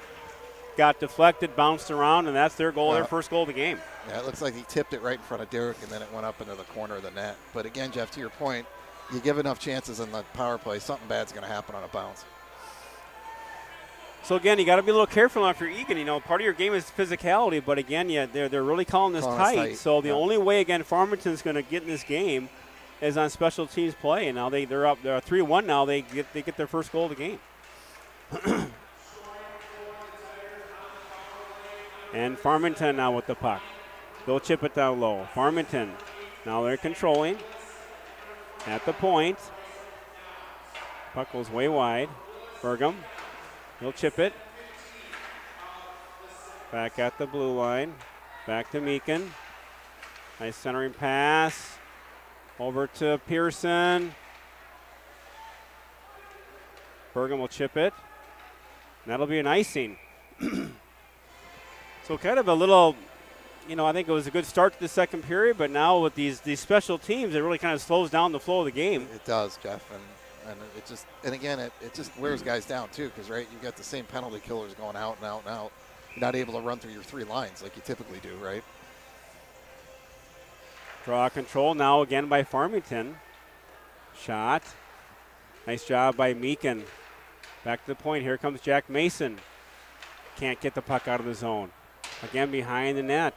Got deflected, bounced around, and that's their goal, their first goal of the game. Yeah, it looks like he tipped it right in front of Derek, and then it went up into the corner of the net. But again, Jeff, to your point, you give enough chances in the power play, something bad's going to happen on a bounce. So again, you got to be a little careful after Eagan. You know, part of your game is physicality, but again, they're really calling this tight. So the only way, again, Farmington's going to get in this game is on special teams play, and now they're up. They're 3-1 now. They get their first goal of the game. And Farmington now with the puck. They'll chip it down low. Farmington now they're controlling at the point. Puck goes way wide. Burgum. He'll chip it. Back at the blue line. Back to Meakin. Nice centering pass. Over to Pearson. Burgum will chip it. And that'll be an icing. So kind of a little, I think it was a good start to the second period, but now with these special teams, it really kind of slows down the flow of the game. It does, Jeff. And it just, and again, it just wears guys down too, because you've got the same penalty killers going out and out and out. You're not able to run through your 3 lines like you typically do, right? Draw control now again by Farmington. Shot. Nice job by Meakin. Back to the point. Here comes Jack Mason. Can't get the puck out of the zone. Again behind the net.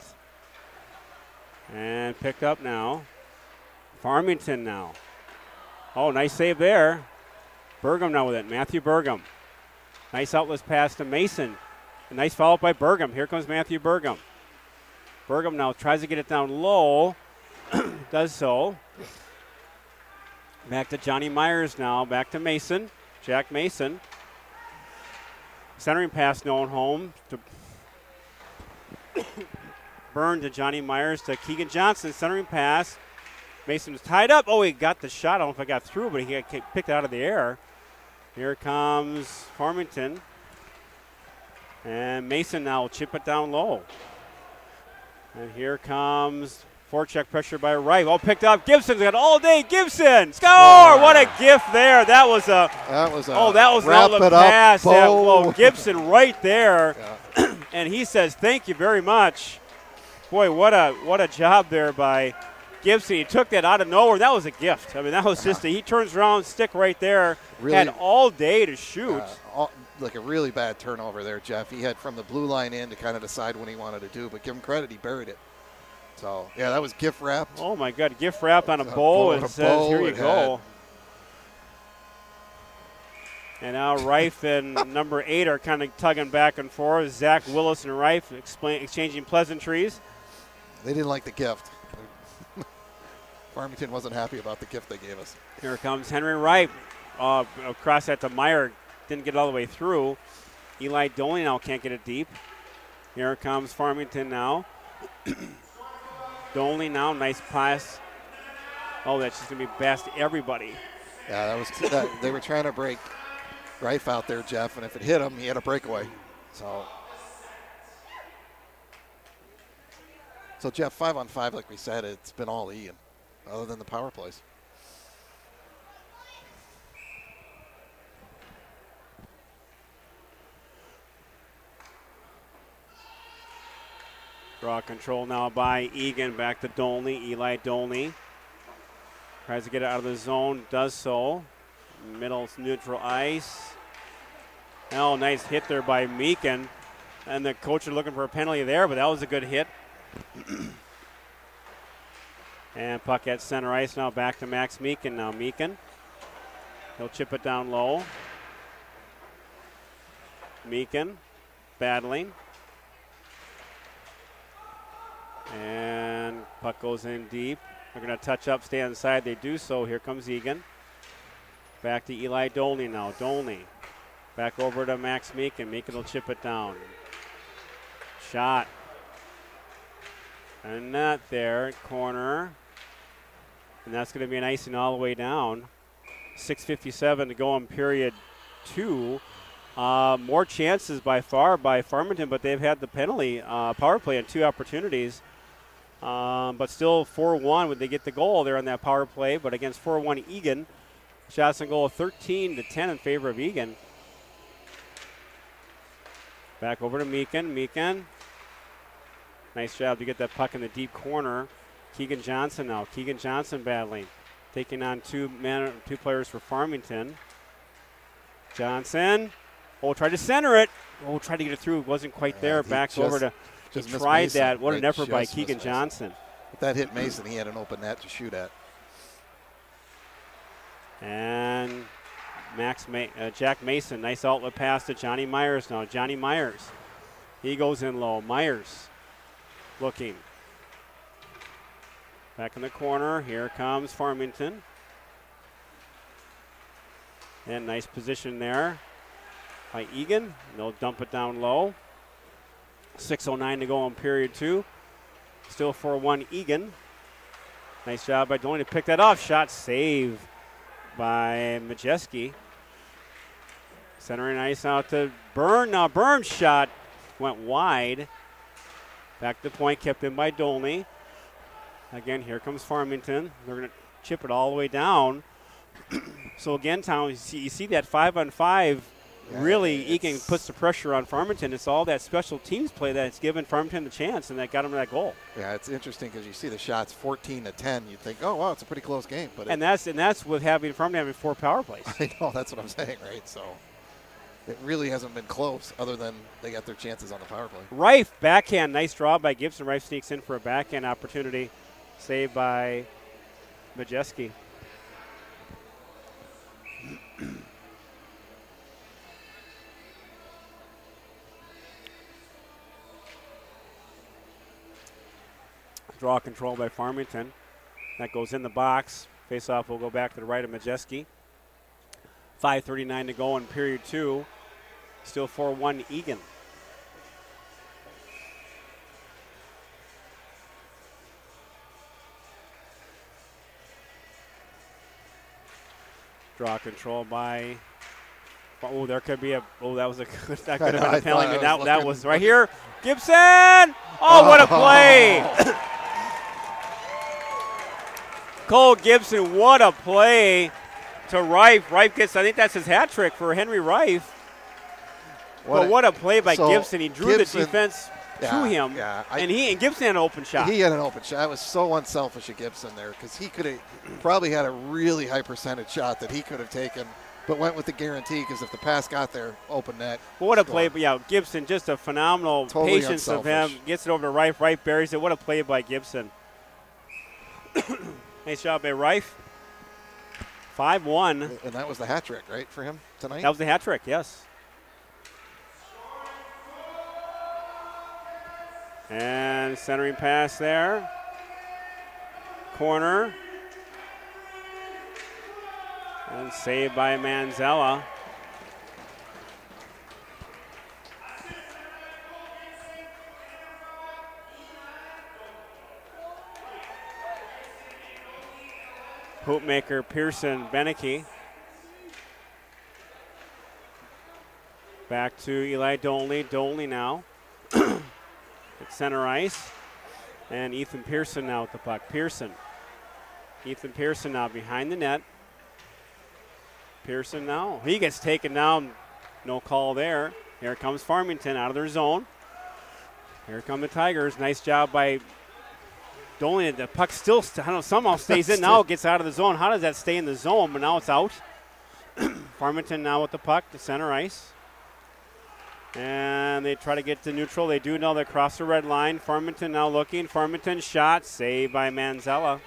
And picked up now. Farmington now. Oh, nice save there. Burgum now with it. Matthew Burgum. Nice outlets pass to Mason. A nice follow-up by Burgum. Here comes Matthew Burgum. Burgum now tries to get it down low. Does so. Back to Johnny Myers now. Back to Mason. Jack Mason. Centering pass no one home. To Byrne to Johnny Myers to Keegan Johnson. Centering pass. Mason was tied up. Oh, he got the shot. I don't know if I got through, but he got picked out of the air. Here comes Farmington. And Mason now will chip it down low. And here comes forecheck pressure by Wright. All picked up. Gibson's got all day. Gibson score! What a gift there. That was an outlet pass. Gibson right there. Yeah. And he says, "Thank you very much." Boy, what a job there by Gibson. He took that out of nowhere. That was a gift. I mean, that was just he turns around, stick right there. Really, had all day to shoot. Like a really bad turnover there, Jeff. He had from the blue line in to kind of decide what he wanted to do, but give him credit, he buried it. So, yeah, that was gift wrapped. Oh, my God, gift wrapped on a bowl and says, here you go. And now Reif and number 8 are kind of tugging back and forth. Zach, Willis, and Reif exchanging pleasantries. They didn't like the gift. Farmington wasn't happy about the gift they gave us. Here comes Henry Reif. Across that to Meyer. Didn't get all the way through. Eli Doley now can't get it deep. Here comes Farmington now. Doley now, nice pass. Oh, that's just going to be past everybody. Yeah, they were trying to break Reif out there, Jeff, and if it hit him, he had a breakaway. So Jeff, 5-on-5, like we said, it's been all Egan, other than the power plays. Draw control now by Eagan. Back to Dolney. Eli Dolney tries to get it out of the zone. Does so. Middle neutral ice. Oh, nice hit there by Meekin. And the coach are looking for a penalty there, but that was a good hit. And puck at center ice now. Back to Max Meekin now. Meekin. He'll chip it down low. Meekin battling. And puck goes in deep. They're going to touch up, stay inside. They do so. Here comes Eagan. Back to Eli Dolney now. Dolney. Back over to Max Meekin. Meekin will chip it down. Shot. And not there. Corner. And that's going to be an icing all the way down. 6:57 to go in period 2. More chances by far by Farmington, but they've had the penalty power play on 2 opportunities. But still 4-1 when they get the goal there on that power play. But against 4-1 Eagan, shots on goal 13-10 in favor of Eagan. Back over to Meekin. Meekin. Nice job to get that puck in the deep corner. Keegan Johnson now. Keegan Johnson battling. Taking on two players for Farmington. Johnson. Oh, tried to center it. Oh, tried to get it through. It wasn't quite there. Back over to. He tried Mason. That. What an effort by Keegan Johnson. If that hit Mason, he had an open net to shoot at. And Jack Mason, nice outlet pass to Johnny Myers now. Johnny Myers. He goes in low. Myers looking. Back in the corner. Here comes Farmington. And nice position there by Eagan. They'll dump it down low. 6:09 to go in period 2. Still 4-1 Eagan. Nice job by Dolney to pick that off. Shot save by Majeski. Centering ice out to Byrne. Now Byrne's shot went wide. Back to the point, kept in by Dolney. Again, here comes Farmington. They're going to chip it all the way down. So again, Tom, you see that 5-on-5. Yeah, really, Eagan puts the pressure on Farmington. It's all that special teams play that's given Farmington the chance, and that got him that goal. Yeah, it's interesting because you see the shots 14-10. You think, oh wow, it's a pretty close game. But that's with Farmington having 4 power plays. I know, that's what I'm saying, right? So it really hasn't been close, other than they got their chances on the power play. Reif backhand, nice draw by Gibson. Reif sneaks in for a backhand opportunity, saved by Majeski. Draw control by Farmington. That goes in the box. Face-off will go back to the right of Majeski. 5:39 to go in period 2. Still 4-1 Eagan. Draw control by. Oh, there could be a. Oh, that was a good. That could have been a penalty. That was right here. Gibson. Oh, what a play! Cole Gibson, what a play to Reif. Reif gets. I think that's his hat trick for Henry Reif. What a play by Gibson. He drew the defense to him, and Gibson had an open shot. He had an open shot. It was so unselfish of Gibson there because he could have probably had a really high percentage shot that he could have taken, but went with the guarantee because if the pass got there, open net. Well, what a play. But yeah, Gibson, just a phenomenal patience of him. Gets it over to Reif. Reif buries it. What a play by Gibson. Nice job by Reif. 5-1. And that was the hat trick, right, for him tonight? That was the hat trick, yes. And centering pass there. Corner. And saved by Manzella. Hoopmaker Pearson Beneke. Back to Eli Dolney. Dolney now. At center ice. And Ethan Pearson now with the puck. Ethan Pearson now behind the net. Pearson now. He gets taken down. No call there. Here comes Farmington out of their zone. Here come the Tigers. Nice job by Dolney. The puck still, somehow stays in. Now it gets out of the zone. How does that stay in the zone? But now it's out. Farmington now with the puck to center ice. And they try to get to neutral. They do now. They cross the red line. Farmington now looking. Farmington shot. Saved by Manzella.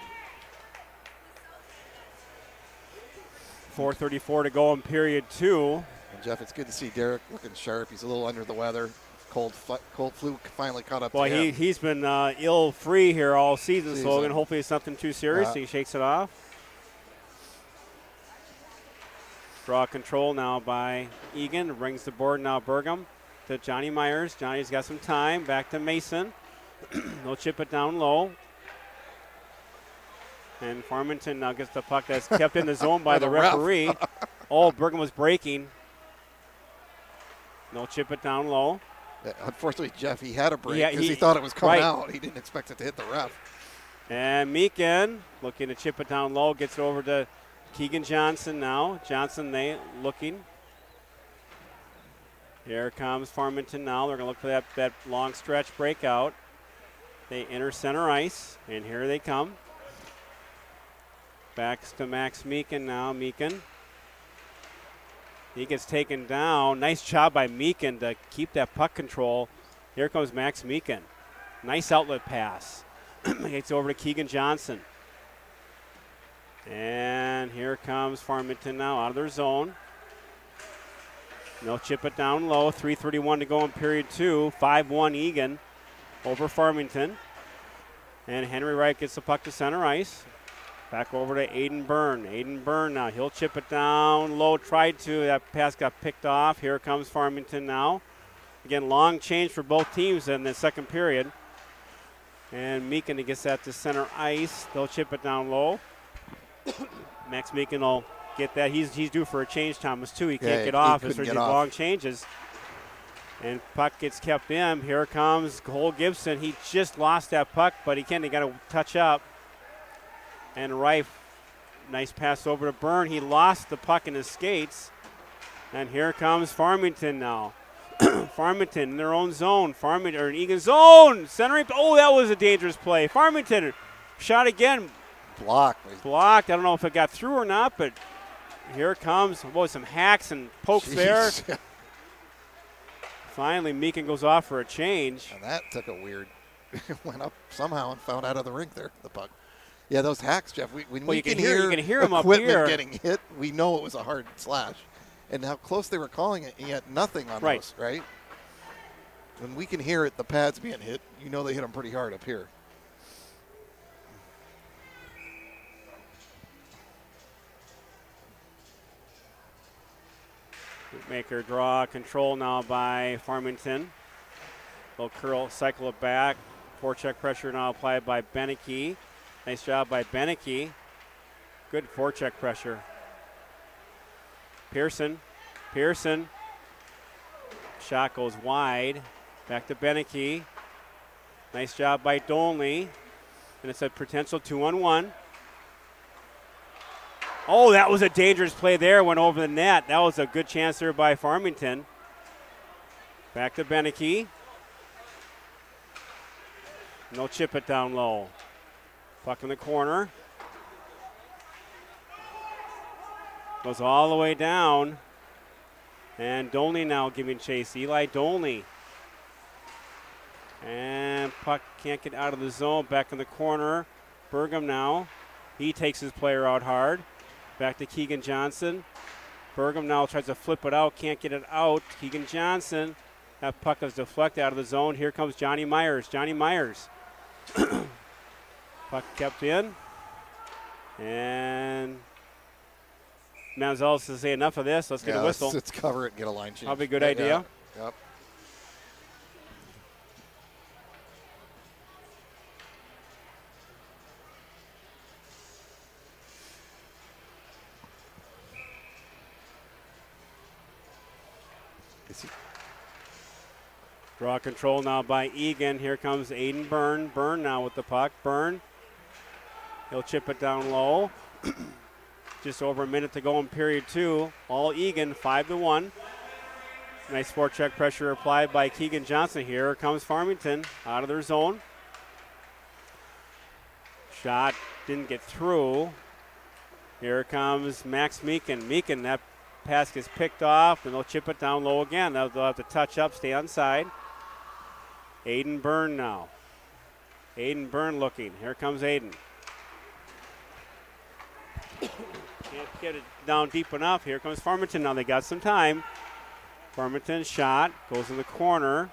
4:34 to go in period 2. And Jeff, it's good to see Derek looking sharp. He's a little under the weather. Cold flu finally caught up to him. He's been ill-free here all season, so hopefully it's nothing too serious. He shakes it off. Draw control now by Eagan. Brings the board now Burgum to Johnny Myers. Johnny's got some time. Back to Mason. They'll chip it down low. And Farmington now gets the puck that's kept in the zone by the referee. Burgum was breaking. They'll chip it down low. Yeah, unfortunately, Jeff, he had a break because he thought it was coming out. He didn't expect it to hit the ref. And Meekin looking to chip it down low. Gets it over to Keegan Johnson now. Johnson, they looking. Here comes Farmington now. They're going to look for that long stretch breakout. They enter center ice, and here they come. Back to Max Meekin now. Meekin. He gets taken down. Nice job by Meekin to keep that puck control. Here comes Max Meekin. Nice outlet pass. Gets over to Keegan Johnson. And here comes Farmington now out of their zone. They'll chip it down low. 3:31 to go in period 2. 5-1 Eagan over Farmington. And Henry Wright gets the puck to center ice. Back over to Aiden Byrne. Aiden Byrne now. He'll chip it down low. Tried to. That pass got picked off. Here comes Farmington now. Again, long change for both teams in the second period. And Meekin gets that to center ice. They'll chip it down low. Max Meekin will get that. He's due for a change, Thomas, too. He can't get off as there's these long changes. And puck gets kept in. Here comes Cole Gibson. He just lost that puck, but he got to touch up. And Reif, nice pass over to Byrne. He lost the puck in his skates. And here comes Farmington now. Farmington in their own zone. Farmington, or in Eagan's zone. Centering. Oh, that was a dangerous play. Farmington shot again. Blocked. I don't know if it got through or not, but here it comes. Boy, some hacks and pokes there. Finally, Meekin goes off for a change. And that took a weird. Went up somehow and found out of the rink there, the puck. Yeah, those hacks, Jeff. When we can hear them up here. Getting hit, we know it was a hard slash. And how close they were calling it, yet nothing on those, right? When we can hear it, the pads being hit, you know they hit them pretty hard up here. Maker draw, control now by Farmington. They'll curl, cycle it back. Forecheck pressure now applied by Beneke. Nice job by Beneke. Good forecheck pressure. Pearson. Shot goes wide. Back to Beneke. Nice job by Dolney. And it's a potential 2-on-1. Oh, that was a dangerous play there. Went over the net. That was a good chance there by Farmington. Back to Beneke. No chip it down low. Puck in the corner. Goes all the way down. And Dolney now giving chase. Eli Dolney. And puck can't get out of the zone. Back in the corner. Burgum now. He takes his player out hard. Back to Keegan Johnson. Burgum now tries to flip it out. Can't get it out. Keegan Johnson. That puck is deflected out of the zone. Here comes Johnny Myers. Puck kept in. And Manziel says, say enough of this. Let's get a whistle. Let's cover it and get a line change. Probably a good idea. Yeah. Yep. Draw control now by Eagan. Here comes Aiden Byrne. Byrne now with the puck. Byrne. He'll chip it down low. Just over a minute to go in period 2. All Eagan, 5-1. Nice forecheck pressure applied by Keegan Johnson. Here comes Farmington out of their zone. Shot didn't get through. Here comes Max Meekin. Meekin, that pass gets picked off, and they'll chip it down low again. They'll have to touch up, stay onside. Aiden Byrne now. Aiden Byrne looking. Here comes Aiden. Can't get it down deep enough. Here comes Farmington now. They got some time. Farmington shot. Goes in the corner.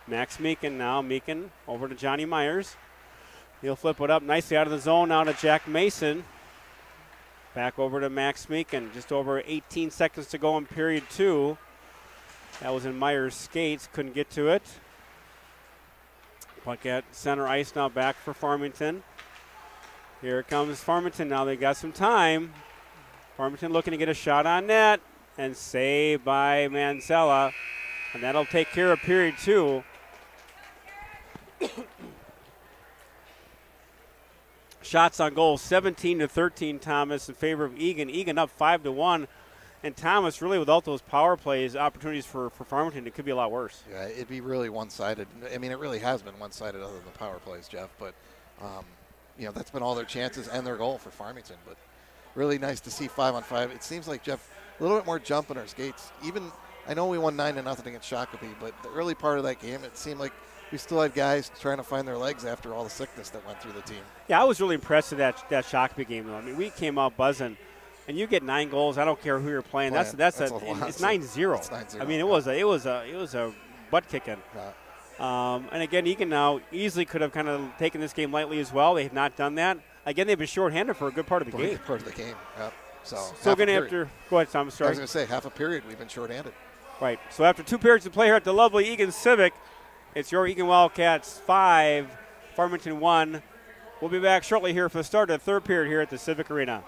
Max Meekin now. Meekin over to Johnny Myers. He'll flip it up nicely out of the zone now to Jack Mason. Back over to Max Meekin. Just over 18 seconds to go in period 2. That was in Myers' skates. Couldn't get to it. Puck at center ice now back for Farmington. Here comes Farmington now. They got some time. Farmington looking to get a shot on net. And saved by Manzella. And that'll take care of period 2. Shots on goal, 17-13, Thomas, in favor of Eagan. Eagan up 5-1. And Thomas, really without those power plays, opportunities for Farmington, it could be a lot worse. Yeah, it'd be really one-sided. I mean, it really has been one-sided other than the power plays, Jeff. But, that's been all their chances and their goal for Farmington. But really nice to see 5-on-5. It seems like, Jeff, a little bit more jump in our skates. Even, I know we won 9-0 against Shakopee, but the early part of that game, it seemed like we still had guys trying to find their legs after all the sickness that went through the team. Yeah, I was really impressed with that Shakopee game, though. I mean, we came out buzzing. And you get 9 goals. I don't care who you're playing. It's 9-0. It's 9-0. I mean, it was a butt kicking. And again, Eagan now easily could have kind of taken this game lightly as well. They have not done that. Again, they've been shorthanded for a good part of the game. Good part of the game. Yep. So going to have to go ahead, Tom. Sorry. I was going to say half a period we've been shorthanded. Right. So after 2 periods of play here at the lovely Eagan Civic, it's your Eagan Wildcats 5, Farmington 1. We'll be back shortly here for the start of the 3rd period here at the Civic Arena.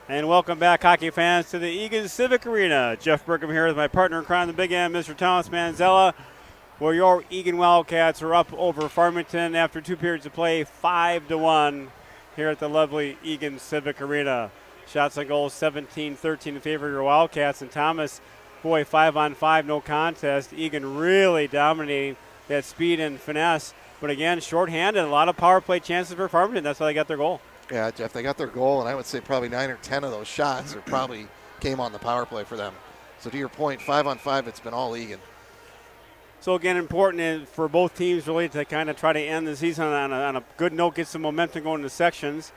And welcome back, hockey fans, to the Eagan Civic Arena. Jeff Burkham here with my partner in crime, the big M, Mr. Thomas Manzella, where your Eagan Wildcats are up over Farmington after 2 periods of play, 5-1 here at the lovely Eagan Civic Arena. Shots on goals, 17-13 in favor of your Wildcats. And Thomas, boy, 5-on-5, no contest. Eagan really dominating that speed and finesse. But again, shorthanded, a lot of power play chances for Farmington. That's how they got their goal. Yeah, Jeff, they got their goal, and I would say probably 9 or 10 of those shots are probably came on the power play for them. So to your point, 5-on-5, it's been all Eagan. So again, important for both teams really to kind of try to end the season on a good note, get some momentum going into sections.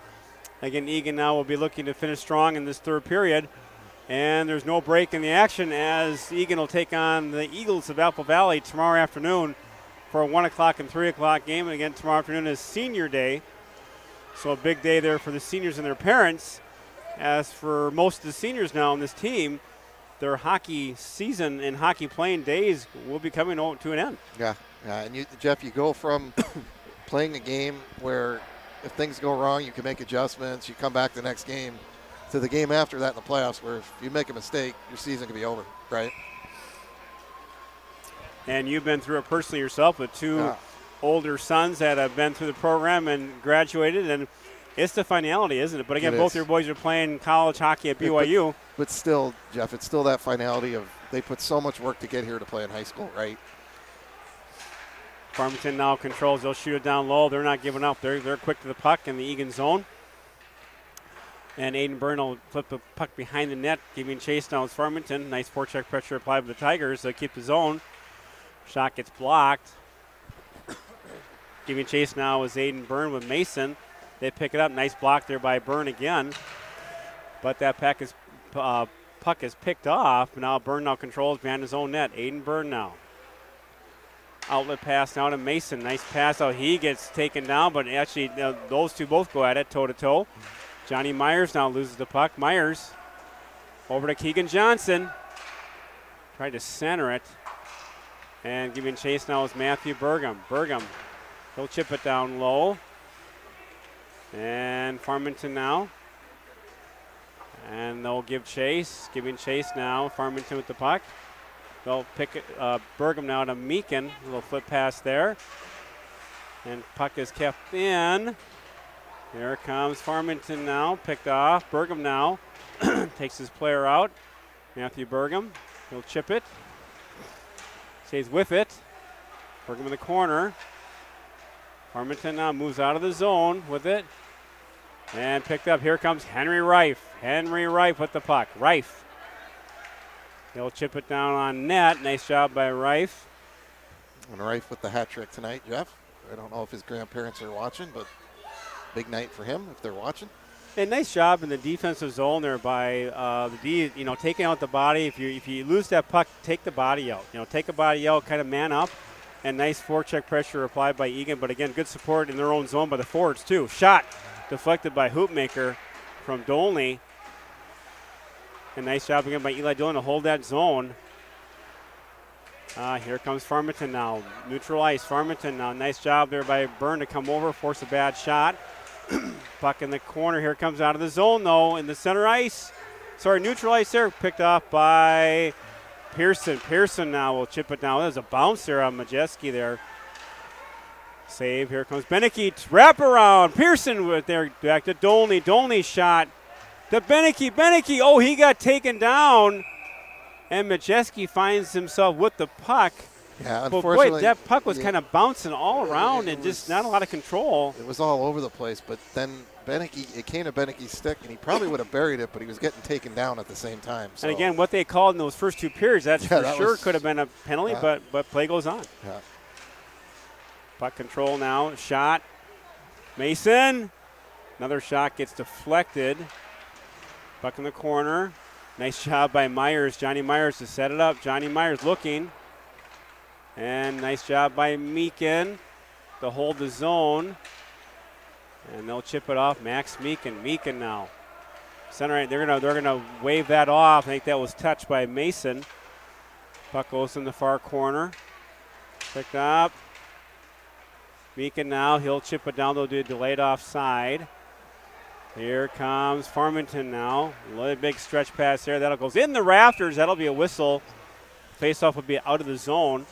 Again, Eagan now will be looking to finish strong in this third period. And there's no break in the action as Eagan will take on the Eagles of Apple Valley tomorrow afternoon for a 1 o'clock and 3 o'clock game. And again, tomorrow afternoon is senior day. So a big day there for the seniors and their parents. As for most of the seniors now on this team, their hockey season and hockey playing days will be coming to an end. Yeah, and you, Jeff, you go from playing a game where if things go wrong, you can make adjustments, you come back the next game, to the game after that in the playoffs where if you make a mistake, your season can be over, right? And you've been through it personally yourself with two older sons that have been through the program and graduated, and it's the finality, isn't it? But again, both your boys are playing college hockey at BYU. But still, Jeff, it's still that finality of they put so much work to get here to play in high school, right? Farmington now controls. They'll shoot it down low. They're not giving up. They're quick to the puck in the Eagan zone. And Aiden Byrne will flip the puck behind the net, giving chase now. It's Farmington. Nice forecheck pressure applied by the Tigers. They keep the zone. Shot gets blocked. Giving chase now is Aiden Byrne with Mason. They pick it up. Nice block there by Byrne again. But that puck is picked off. Now Byrne now controls behind his own net. Aiden Byrne now. Outlet pass now to Mason. Nice pass out. He gets taken down, but actually those two both go at it toe-to-toe. Johnny Myers now loses the puck. Myers over to Keegan Johnson. Tried to center it. And giving chase now is Matthew Burgham. Burgham, he'll chip it down low. And Farmington now. And they'll give chase. Giving chase now. Farmington with the puck. They'll pick it. Burgham now to Meekin. A little flip pass there. And puck is kept in. Here comes Farmington now. Picked off. Burgham now takes his player out. Matthew Burgham. He'll chip it. Stays with it. Burgham in the corner. Farmington now moves out of the zone with it. And picked up. Here comes Henry Rife. Henry Rife with the puck. Rife. He'll chip it down on net. Nice job by Rife. And Rife with the hat trick tonight, Jeff. I don't know if his grandparents are watching, but big night for him if they're watching. And nice job in the defensive zone there by the D. Taking out the body. If you lose that puck, take the body out. Take a body out, kind of man up. And nice forecheck pressure applied by Eagan. But again, good support in their own zone by the forwards too. Shot deflected by Hoopmaker from Dolney. And nice job again by Eli Dillon to hold that zone. Here comes Farmington now. Neutral ice. Farmington now. Nice job there by Byrne to come over, force a bad shot. Puck in the corner. Here comes out of the zone though in the center ice. Neutral ice there. Picked off by Pearson. Pearson now will chip it down. There's a bounce there on Majeski there. Save. Here comes Beneke. Wrap around. Pearson with there back to Dolney. Dolney shot to Beneke. Beneke. Oh, he got taken down. And Majeski finds himself with the puck. Yeah, unfortunately. Boy, that puck was kind of bouncing all around and just not a lot of control. It was all over the place, but then it came to Beneke's stick, and he probably would have buried it, but he was getting taken down at the same time. So. And again, what they called in those first 2 periods, that could have been a penalty, but play goes on. Yeah. Puck control now, shot. Mason, another shot gets deflected. Puck in the corner. Nice job by Myers, Johnny Myers to set it up. Johnny Myers looking. And nice job by Meekin to hold the zone. And they'll chip it off. Max Meekin. Meekin now. Center right. They're gonna wave that off. I think that was touched by Mason. Puck goes in the far corner. Picked up. Meekin now. He'll chip it down. They'll do a delayed offside. Here comes Farmington now. A big stretch pass there. That goes in the rafters. That'll be a whistle. Faceoff will be out of the zone.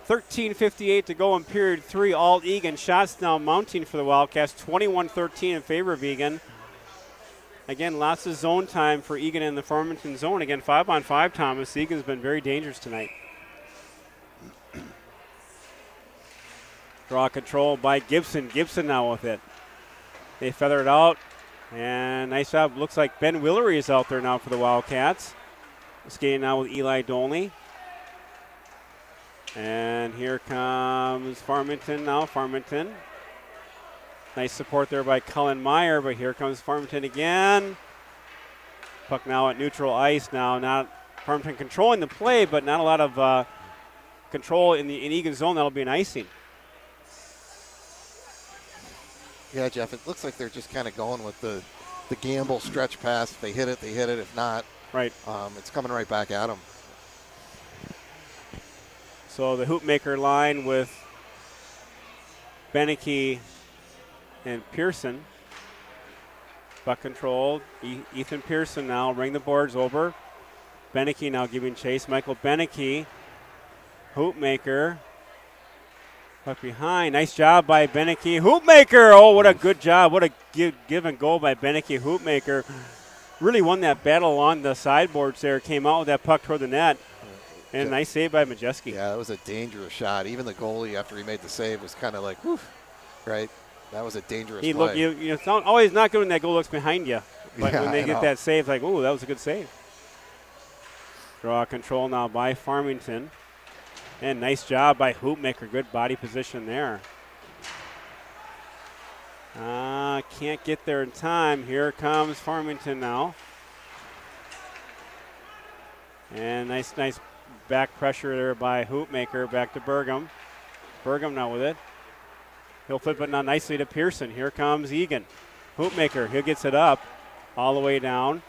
13:58 to go in period 3. All Eagan. Shots now mounting for the Wildcats. 21-13 in favor of Eagan. Again, lots of zone time for Eagan in the Farmington zone. Again, 5-on-5, Thomas. Eagan's been very dangerous tonight. Draw control by Gibson. Gibson now with it. They feather it out. And nice job. Looks like Ben Willery is out there now for the Wildcats. Skating now with Eli Dolney. And here comes Farmington now. Farmington. Nice support there by Cullen Meyer, but here comes Farmington again. Puck now at neutral ice now. Not Farmington controlling the play, but not a lot of control in Eagan zone. That'll be an icing. Yeah, Jeff, it looks like they're just kind of going with the gamble stretch pass. If they hit it, they hit it. If not, right. It's coming right back at them. So the Hoopmaker line with Beneke and Pearson. Puck controlled. Ethan Pearson now ring the boards over. Beneke now giving chase. Michael Beneke. Hoopmaker. Puck behind. Nice job by Beneke. Hoopmaker! Oh, what a good job. What a give and go by Beneke. Hoopmaker really won that battle on the sideboards there. Came out with that puck toward the net. And a nice save by Majewski. Yeah, that was a dangerous shot. Even the goalie, after he made the save, was kind of like, whew, right? That was a dangerous play. Look, it's always not good when that goal looks behind you. But when they get that save, it's like, ooh, that was a good save. Draw control now by Farmington. And nice job by Hoopmaker. Good body position there. Can't get there in time. Here comes Farmington now. And nice back pressure there by Hoopmaker. Back to Burgum. Burgum now with it. He'll flip it now nicely to Pearson. Here comes Eagan. Hoopmaker, he gets it up all the way down.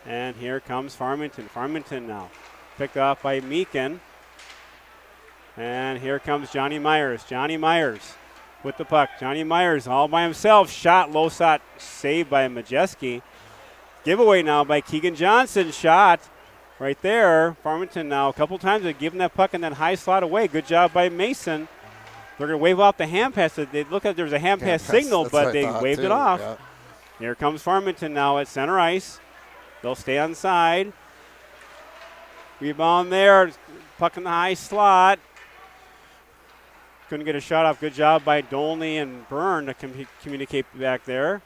And here comes Farmington. Farmington now picked off by Meekin. And here comes Johnny Myers. Johnny Myers with the puck. Johnny Myers all by himself. Shot, low shot, saved by Majewski. Giveaway now by Keegan Johnson. Shot right there. Farmington now a couple times they're giving that puck in that high slot away. Good job by Mason. They're going to wave off the hand pass. They look like there's a hand pass signal, but they waved it off. Yeah. Here comes Farmington now at center ice. They'll stay on side. Rebound there. Puck in the high slot. Couldn't get a shot off. Good job by Dolney and Byrne to communicate back there.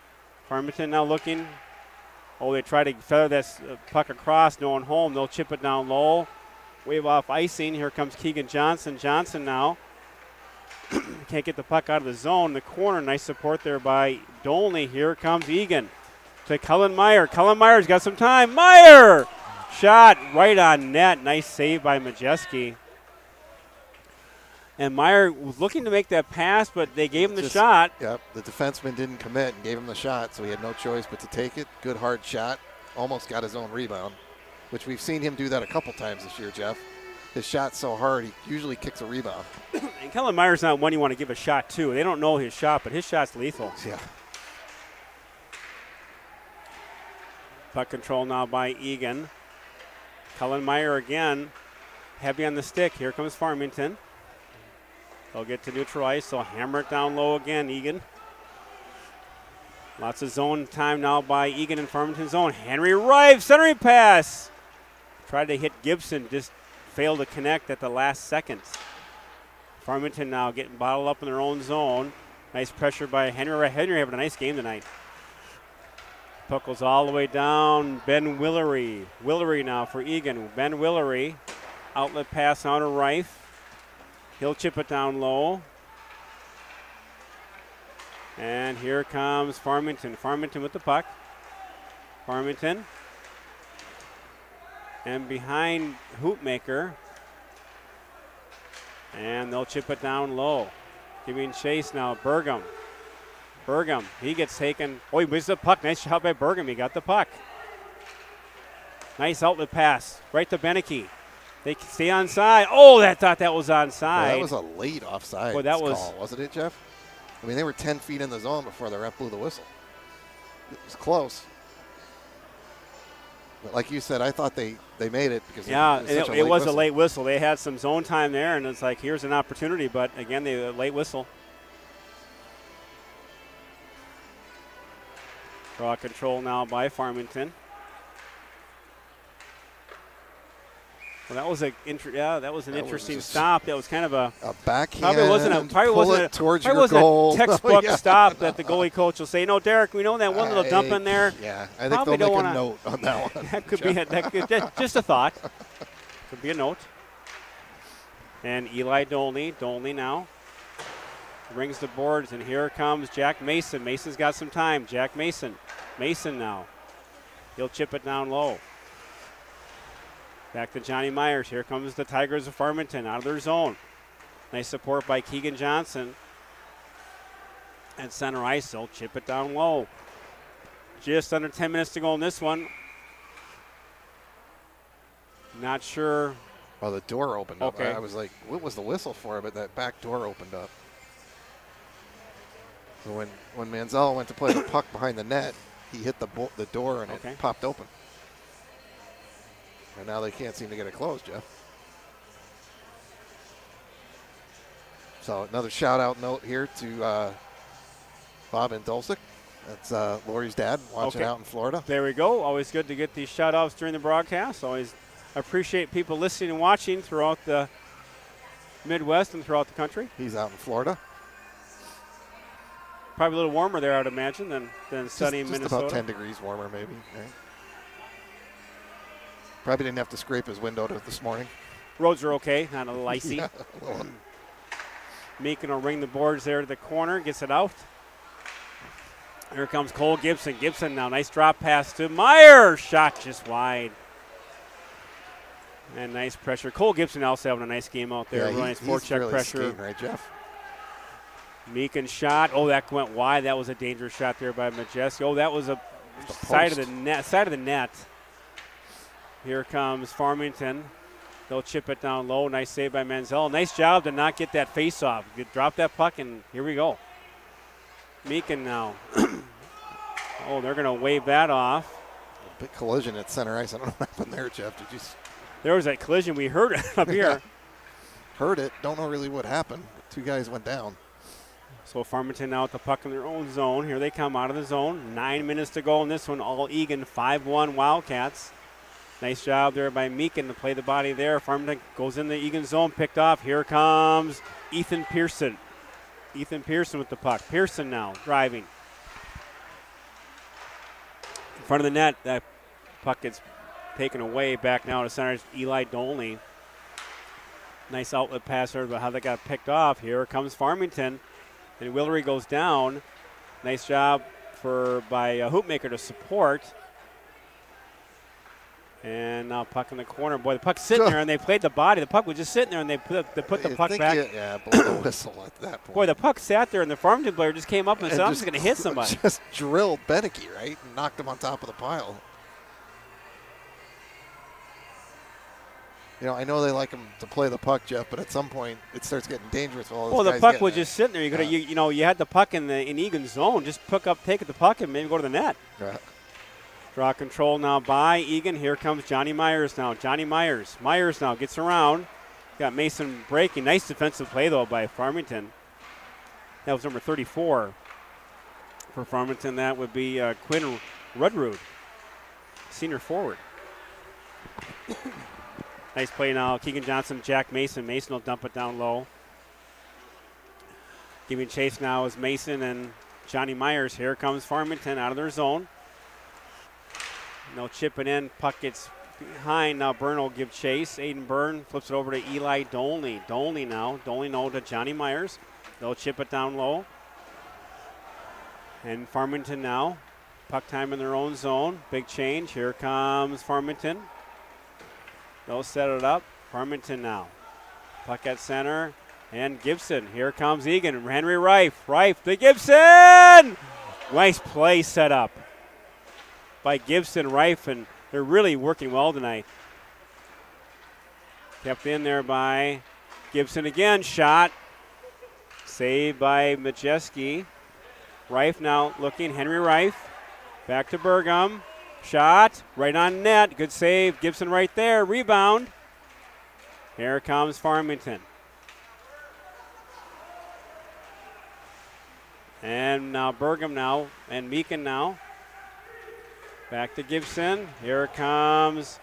Farmington now looking. Oh, they try to feather that puck across. No one home. They'll chip it down low. Wave off icing. Here comes Keegan Johnson. Johnson now. Can't get the puck out of the zone. In the corner, nice support there by Dolney. Here comes Eagan to Cullen Meyer. Cullen Meyer's got some time. Meyer! Shot right on net. Nice save by Majewski. And Meyer was looking to make that pass, but they gave him the shot. Yep, the defenseman didn't commit and gave him the shot, so he had no choice but to take it. Good hard shot. Almost got his own rebound, which we've seen him do that a couple times this year, Jeff. His shot's so hard, he usually kicks a rebound. And Kellen Meyer's not one you want to give a shot to. They don't know his shot, but his shot's lethal. Yeah. Puck control now by Eagan. Cullen Meyer again, heavy on the stick. Here comes Farmington. They'll get to neutral ice. They'll hammer it down low again, Eagan. Lots of zone time now by Eagan in Farmington zone. Henry Rive, centering pass. Tried to hit Gibson, just failed to connect at the last second. Farmington now getting bottled up in their own zone. Nice pressure by Henry. Henry having a nice game tonight. Puck goes all the way down. Ben Willery. Willery now for Eagan. Ben Willery. Outlet pass out of Rife. He'll chip it down low. And here comes Farmington. Farmington with the puck. Farmington. And behind Hoopmaker. And they'll chip it down low. Giving chase now. Burgum. Burgum. He gets taken. Oh, he misses the puck. Nice shot by Burgum. He got the puck. Nice outlet pass. Right to Beneke. They stay onside. Oh, I thought that was onside. Well, that was a late offside call, wasn't it, Jeff? I mean, they were 10 feet in the zone before the ref blew the whistle. It was close. But like you said, I thought they made it because it was a late whistle. They had some zone time there, and it's like, here's an opportunity. But, again, they late whistle. Draw control now by Farmington. Well, that was an interesting stop. That was kind of a backhand. Probably wasn't a textbook stop that the goalie coach will say, "No, Derek, we know that one little dump in there." Yeah, I think they'll make a note on that one. That could be just a thought. Could be a note. And Eli Dolney now rings the boards, and here comes Jack Mason. Mason's got some time. Jack Mason now. He'll chip it down low. Back to Johnny Myers. Here comes the Tigers of Farmington out of their zone. Nice support by Keegan Johnson. And center ice, they'll chip it down low. Just under 10 minutes to go in this one. Not sure. Oh, the door opened up. Okay. I was like, what was the whistle for? But that back door opened up. So when Manziel went to play the puck behind the net, he hit the door and it popped open. And now they can't seem to get it closed, Jeff. So another shout-out note here to Bob and Dulcic. That's Lori's dad watching out in Florida. There we go. Always good to get these shout-outs during the broadcast. Always appreciate people listening and watching throughout the Midwest and throughout the country. He's out in Florida. Probably a little warmer there, I would imagine, than sunny Minnesota. Just about 10 degrees warmer, maybe. Right? Probably didn't have to scrape his window this morning. Roads are okay, not a little icy. Yeah. Meekin will ring the boards there to the corner, gets it out. Here comes Cole Gibson. Gibson now, nice drop pass to Meyer. Shot just wide. And nice pressure. Cole Gibson also having a nice game out there. Yeah, really nice forecheck really pressure. Skating, right, Jeff? Meekin shot. Oh, that went wide. That was a dangerous shot there by Majeski. Oh, that was a side of the net. Here comes Farmington. They'll chip it down low. Nice save by Manziel. Nice job to not get that face off. Drop that puck, and here we go. Meekin now. Oh, they're going to wave that off. A big collision at center ice. I don't know what happened there, Jeff. Did you? There was that collision. We heard it up here. Heard it. Don't know really what happened. Two guys went down. So Farmington now with the puck in their own zone. Here they come out of the zone. 9 minutes to go in this one. All Eagan 5-1 Wildcats. Nice job there by Meekin to play the body there. Farmington goes in the Eagan zone, picked off. Here comes Ethan Pearson. Ethan Pearson with the puck. Pearson now driving. In front of the net, that puck gets taken away. Back now to center, Eli Dolney. Nice outlet pass there, but how they got picked off. Here comes Farmington. And Willery goes down. Nice job by Hoopmaker to support. And now puck in the corner. Boy, the puck's sitting there, and they played the body. The puck was just sitting there, and they put the puck back. Blow the whistle at that point. Boy, the puck sat there, and the Farmington player just came up and said, I'm just going to hit somebody. Just drilled Beneke, right? And knocked him on top of the pile. You know, I know they like him to play the puck, Jeff, but at some point it starts getting dangerous. Well, the puck was just sitting there. You had the puck in Egan's zone. Just take the puck and maybe go to the net. Right. Draw control now by Eagan. Here comes Johnny Myers now. Johnny Myers. Myers now gets around. Got Mason breaking. Nice defensive play, though, by Farmington. That was number 34 for Farmington. That would be Quinn Rudrud, senior forward. Nice play now. Keegan Johnson, Jack Mason. Mason will dump it down low. Giving chase now is Mason and Johnny Myers. Here comes Farmington out of their zone. No chipping in. Puck gets behind. Now Byrne will give chase. Aiden Byrne flips it over to Eli Dolney. Dolney now. Dolney no to Johnny Myers. They'll chip it down low. And Farmington now. Puck time in their own zone. Big change. Here comes Farmington. They'll set it up. Farmington now. Puck at center. And Gibson. Here comes Eagan. Henry Rife. Rife to Gibson! Nice play set up by Gibson, Rife, and they're really working well tonight. Kept in there by Gibson again. Shot. Saved by Majeski. Reif now looking. Henry Reif. Back to Burgum. Shot. Right on net. Good save. Gibson right there. Rebound. Here comes Farmington. And now Burgum now. And Meekin now. Back to Gibson. Here comes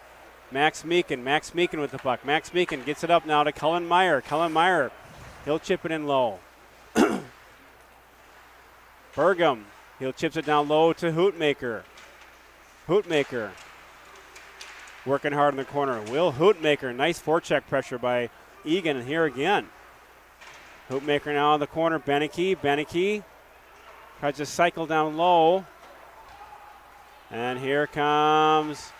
Max Meekin. Max Meekin with the puck. Max Meekin gets it up now to Cullen Meyer. Cullen Meyer. He'll chip it in low. Burgum. He'll chips it down low to Hootmaker. Hootmaker. Working hard in the corner. Will Hootmaker. Nice forecheck pressure by Eagan. And here again. Hootmaker now in the corner. Beneke. Beneke tries to cycle down low. And here comes.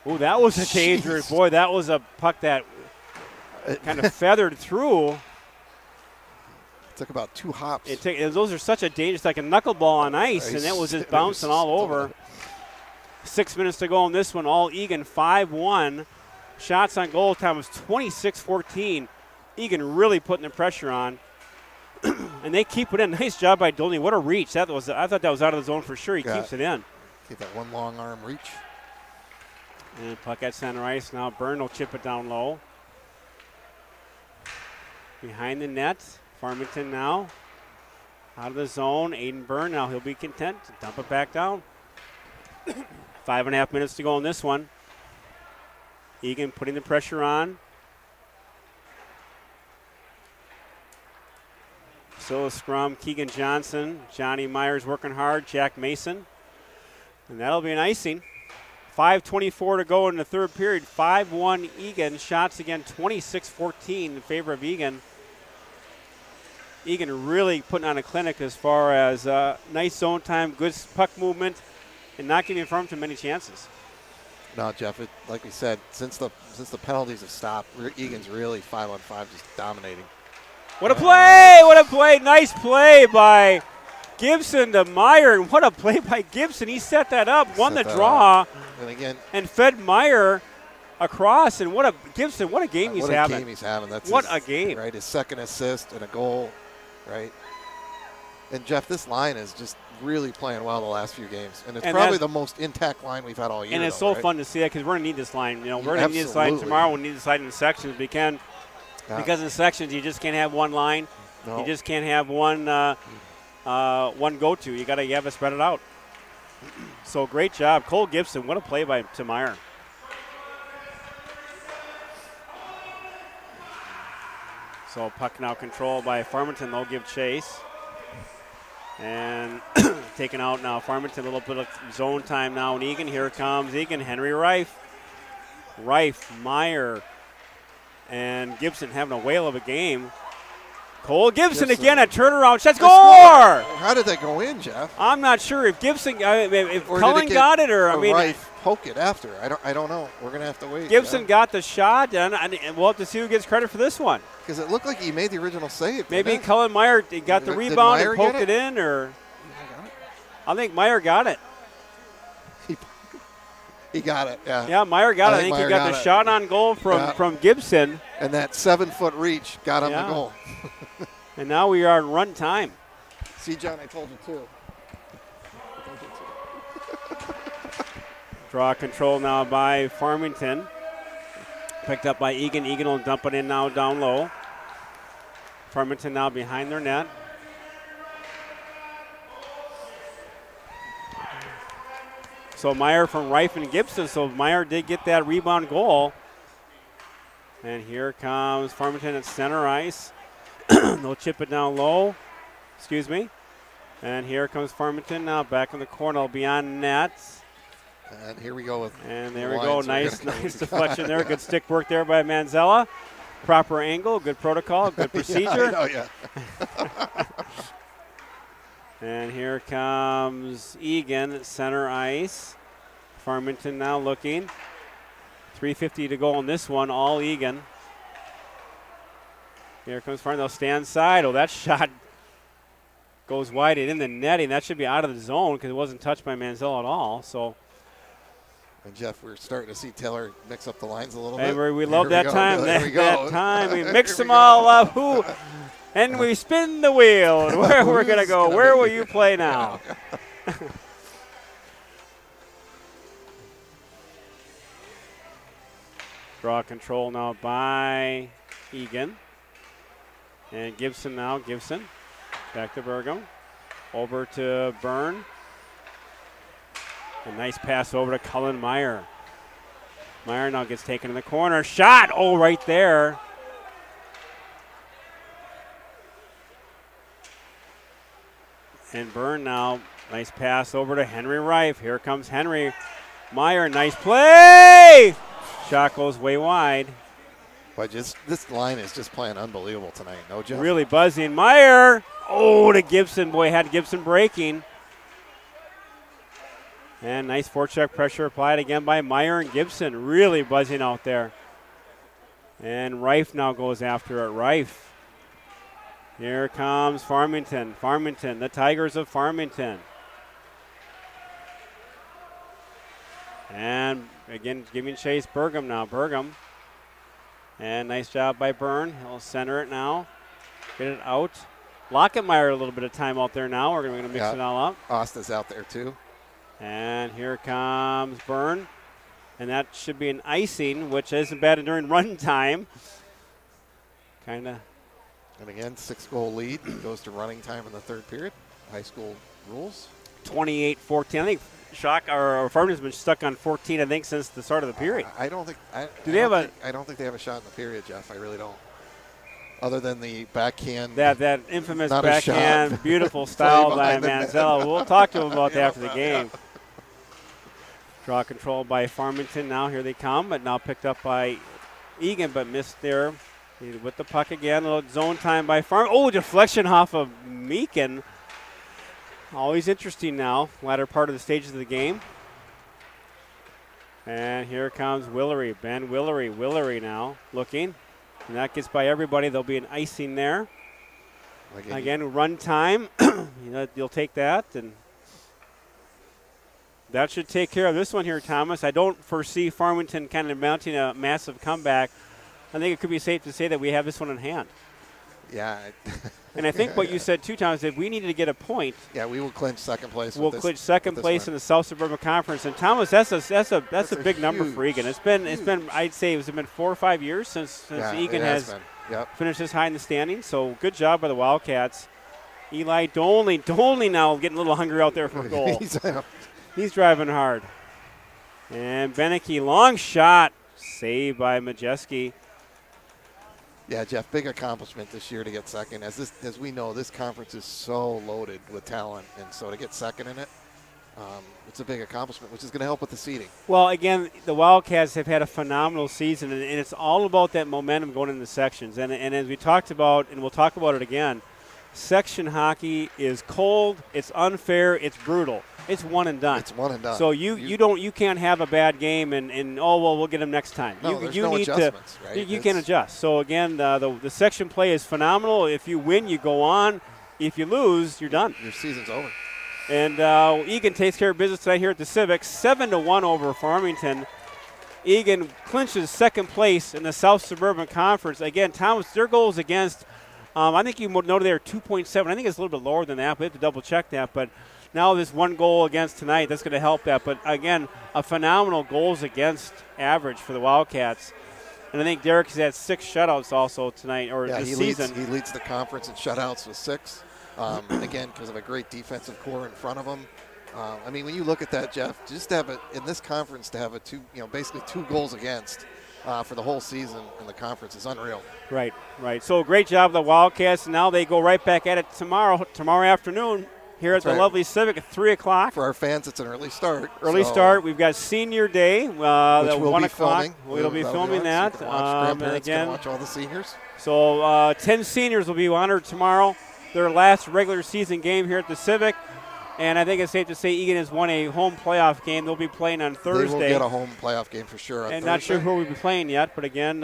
Ooh, that was a dangerous. Boy, that was a puck that kind of feathered through. Took about 2 hops. Those are such a dangerous, like a knuckleball on ice, and it was just bouncing all over. 6 minutes to go in this one. All Eagan 5-1. Shots on goal time was 26-14. Eagan really putting the pressure on. And they keep it in. Nice job by Dolney. What a reach. I thought that was out of the zone for sure. He keeps it in. Get that one long arm reach. And puck at center ice. Now Byrne will chip it down low. Behind the net. Farmington now. Out of the zone. Aiden Byrne. Now he'll be content to dump it back down. 5.5 minutes to go in this one. Eagan putting the pressure on. Still a scrum. Keegan Johnson. Johnny Myers working hard. Jack Mason. And that'll be an icing. 5:24 to go in the third period. 5-1 Eagan. Shots again 26-14 in favor of Eagan. Eagan really putting on a clinic as far as nice zone time, good puck movement, and not giving Farmington many chances. No, Jeff, like we said, since the penalties have stopped, Eagan's really 5-on-5 just dominating. What a play! What a play! Nice play by Gibson to Meyer. And what a play by Gibson. He set that up, won the draw, and fed Meyer across. And what a game he's having. What a game he's having. What a game. Right, his second assist and a goal, right? And, Jeff, this line is just really playing well the last few games. And it's probably the most intact line we've had all year. And it's so fun to see that because we're going to need this line. You know, we're going to need this line tomorrow. We'll need this line in the sections because in sections you just can't have one line. No. You just can't have one go-to. You have to spread it out. So great job. Cole Gibson, what a play by Meyer. So puck now controlled by Farmington. They'll give chase. And taken out now. Farmington, a little bit of zone time now. And Eagan, here comes Eagan. Henry Reif. Meyer, and Gibson having a whale of a game. Cole Gibson again, a turnaround shot. Score! How did that go in, Jeff? I'm not sure if Gibson, if Cullen got it or Reif poke it after. I don't know. We're gonna have to wait. Gibson got the shot, and we'll have to see who gets credit for this one. Because it looked like he made the original save. Maybe Cullen Meyer got the rebound and poked it in, or I think Meyer got it. He got it, yeah. Yeah, Meyer got it. I think he got the shot on goal from Gibson. And that 7-foot reach got him the goal. And now we are in run time. See, John, I told you too. Draw control now by Farmington. Picked up by Eagan. Eagan will dump it in now down low. Farmington now behind their net. So Meyer from Reif and Gibson. So Meyer did get that rebound goal. And here comes Farmington at center ice. They'll chip it down low. Excuse me. And here comes Farmington now back in the corner beyond net. And here we go. And there we go. Nice deflection there. Good stick work there by Manzella. Proper angle, good protocol, good procedure. Yeah. And here comes Eagan at center ice. Farmington now looking. 3:50 to go on this one, all Eagan. Here comes Farmington. They'll stand side. Oh, that shot goes wide and in the netting. That should be out of the zone because it wasn't touched by Manziel at all. So And Jeff, we're starting to see Taylor mix up the lines a little bit. We love that time. That time we mix them all up. And we spin the wheel. And where we're going to go? Where will you play now? Draw control now by Eagan. And Gibson now. Gibson back to Burgum. Over to Byrne. A nice pass over to Cullen Meyer. Meyer now gets taken in the corner. Shot! Oh, right there. And Byrne now. Nice pass over to Henry Reif. Here comes Henry. Meyer, nice play! Shot goes way wide. But this line is just playing unbelievable tonight. No, Jeff? Really buzzing. Meyer! Oh, to Gibson. Boy, had Gibson breaking. And nice forecheck pressure applied again by Meyer and Gibson. Really buzzing out there. And Reif now goes after it. Reif. Here comes Farmington. Farmington, the Tigers of Farmington. And again, giving chase Burgum now. Burgum. And nice job by Byrne. He'll center it now. Get it out. Lockemeyer a little bit of time out there now. We're going to mix it all up. Austin's out there too. And here comes Byrne. And that should be an icing, which isn't bad during run time. Kind of. And again, 6-goal lead goes to running time in the third period. High school rules. 28-14. I think Farmington's been stuck on 14, I think, since the start of the period. I don't think. I don't think they have a shot in the period, Jeff. I really don't. Other than the backhand. That infamous backhand, beautiful style by Manzella. We'll talk to him about that after the game. Draw control by Farmington. Now here they come, but now picked up by Eagan, but missed there. With the puck again, a little zone time by Oh, deflection off of Meakin. Always interesting now, latter part of the stages of the game. And here comes Willery, Ben Willery. Willery now looking. And that gets by everybody. There'll be an icing there. Again, run time. You'll take that. And that should take care of this one here, Thomas. I don't foresee Farmington kind of mounting a massive comeback. I think it could be safe to say that we have this one in hand. Yeah. And I think what you said too, Thomas, if we needed to get a point. Yeah, we will clinch second place. We'll clinch second place in the South Suburban Conference. And Thomas, that's a big number for Eagan. It's been I'd say it's been 4 or 5 years since Eagan has finished this high in the standings. So good job by the Wildcats. Eli Dolney now getting a little hungry out there for a goal. He's driving hard. And Beneke, long shot, saved by Majeski. Yeah, Jeff, big accomplishment this year to get second. As we know, this conference is so loaded with talent, and so to get second in it, it's a big accomplishment, which is going to help with the seeding. Well, again, the Wildcats have had a phenomenal season, and it's all about that momentum going into sections. And as we talked about, and we'll talk about it again, section hockey is cold, it's unfair, it's brutal. It's one and done. It's one and done. So you can't have a bad game and we'll get them next time. No, there's no adjustments, right? You can't adjust. So again, the section play is phenomenal. If you win, you go on. If you lose, you're done. Your season's over. And Eagan takes care of business tonight here at the Civic, 7-1 over Farmington. Eagan clinches second place in the South Suburban Conference. Again, Thomas, their goals against. I think you noted there 2.7. I think it's a little bit lower than that. We have to double check that, but. Now this one goal against tonight, that's going to help that. But, again, a phenomenal goals against average for the Wildcats. And I think Derek has had 6 shutouts also tonight this season. He leads the conference in shutouts with 6. Again, because of a great defensive core in front of him. I mean, when you look at that, Jeff, just to have it in this conference to have basically 2 goals against for the whole season in the conference is unreal. Right. So great job of the Wildcats. And now they go right back at it tomorrow afternoon. Here at the lovely Civic at 3 o'clock. For our fans, it's an early start. We've got Senior Day which at we'll 1 be o'clock. Filming. We'll be filming that. Grandparents can watch all the seniors. So 10 seniors will be honored tomorrow. Their last regular season game here at the Civic. And I think it's safe to say Eagan has won a home playoff game. They'll be playing on Thursday. They will get a home playoff game for sure on Thursday. Not sure who we'll be playing yet, but again,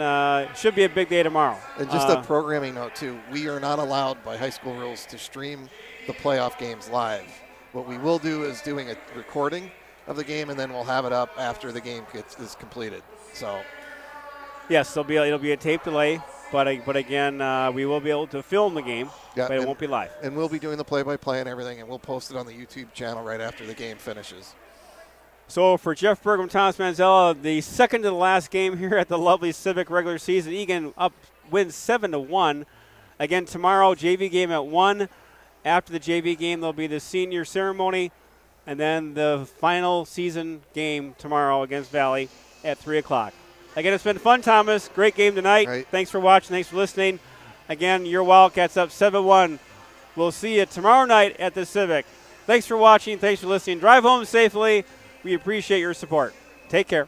should be a big day tomorrow. And just a programming note, too. We are not allowed by high school rules to stream the playoff games live. What we will do is doing a recording of the game, and then we'll have it up after the game is completed. So, yes, it'll be a tape delay, but again, we will be able to film the game, but it won't be live. And we'll be doing the play-by-play and everything, and we'll post it on the YouTube channel right after the game finishes. So for Jeff Bergman, Thomas Manzella, the second to the last game here at the lovely Civic regular season, Eagan wins 7-1. Again, tomorrow, JV game at 1. After the JV game, there'll be the senior ceremony, and then the final season game tomorrow against Valley at 3 o'clock. Again, it's been fun, Thomas. Great game tonight. Right. Thanks for watching. Thanks for listening. Again, your Wildcats up 7-1. We'll see you tomorrow night at the Civic. Thanks for watching. Thanks for listening. Drive home safely. We appreciate your support. Take care.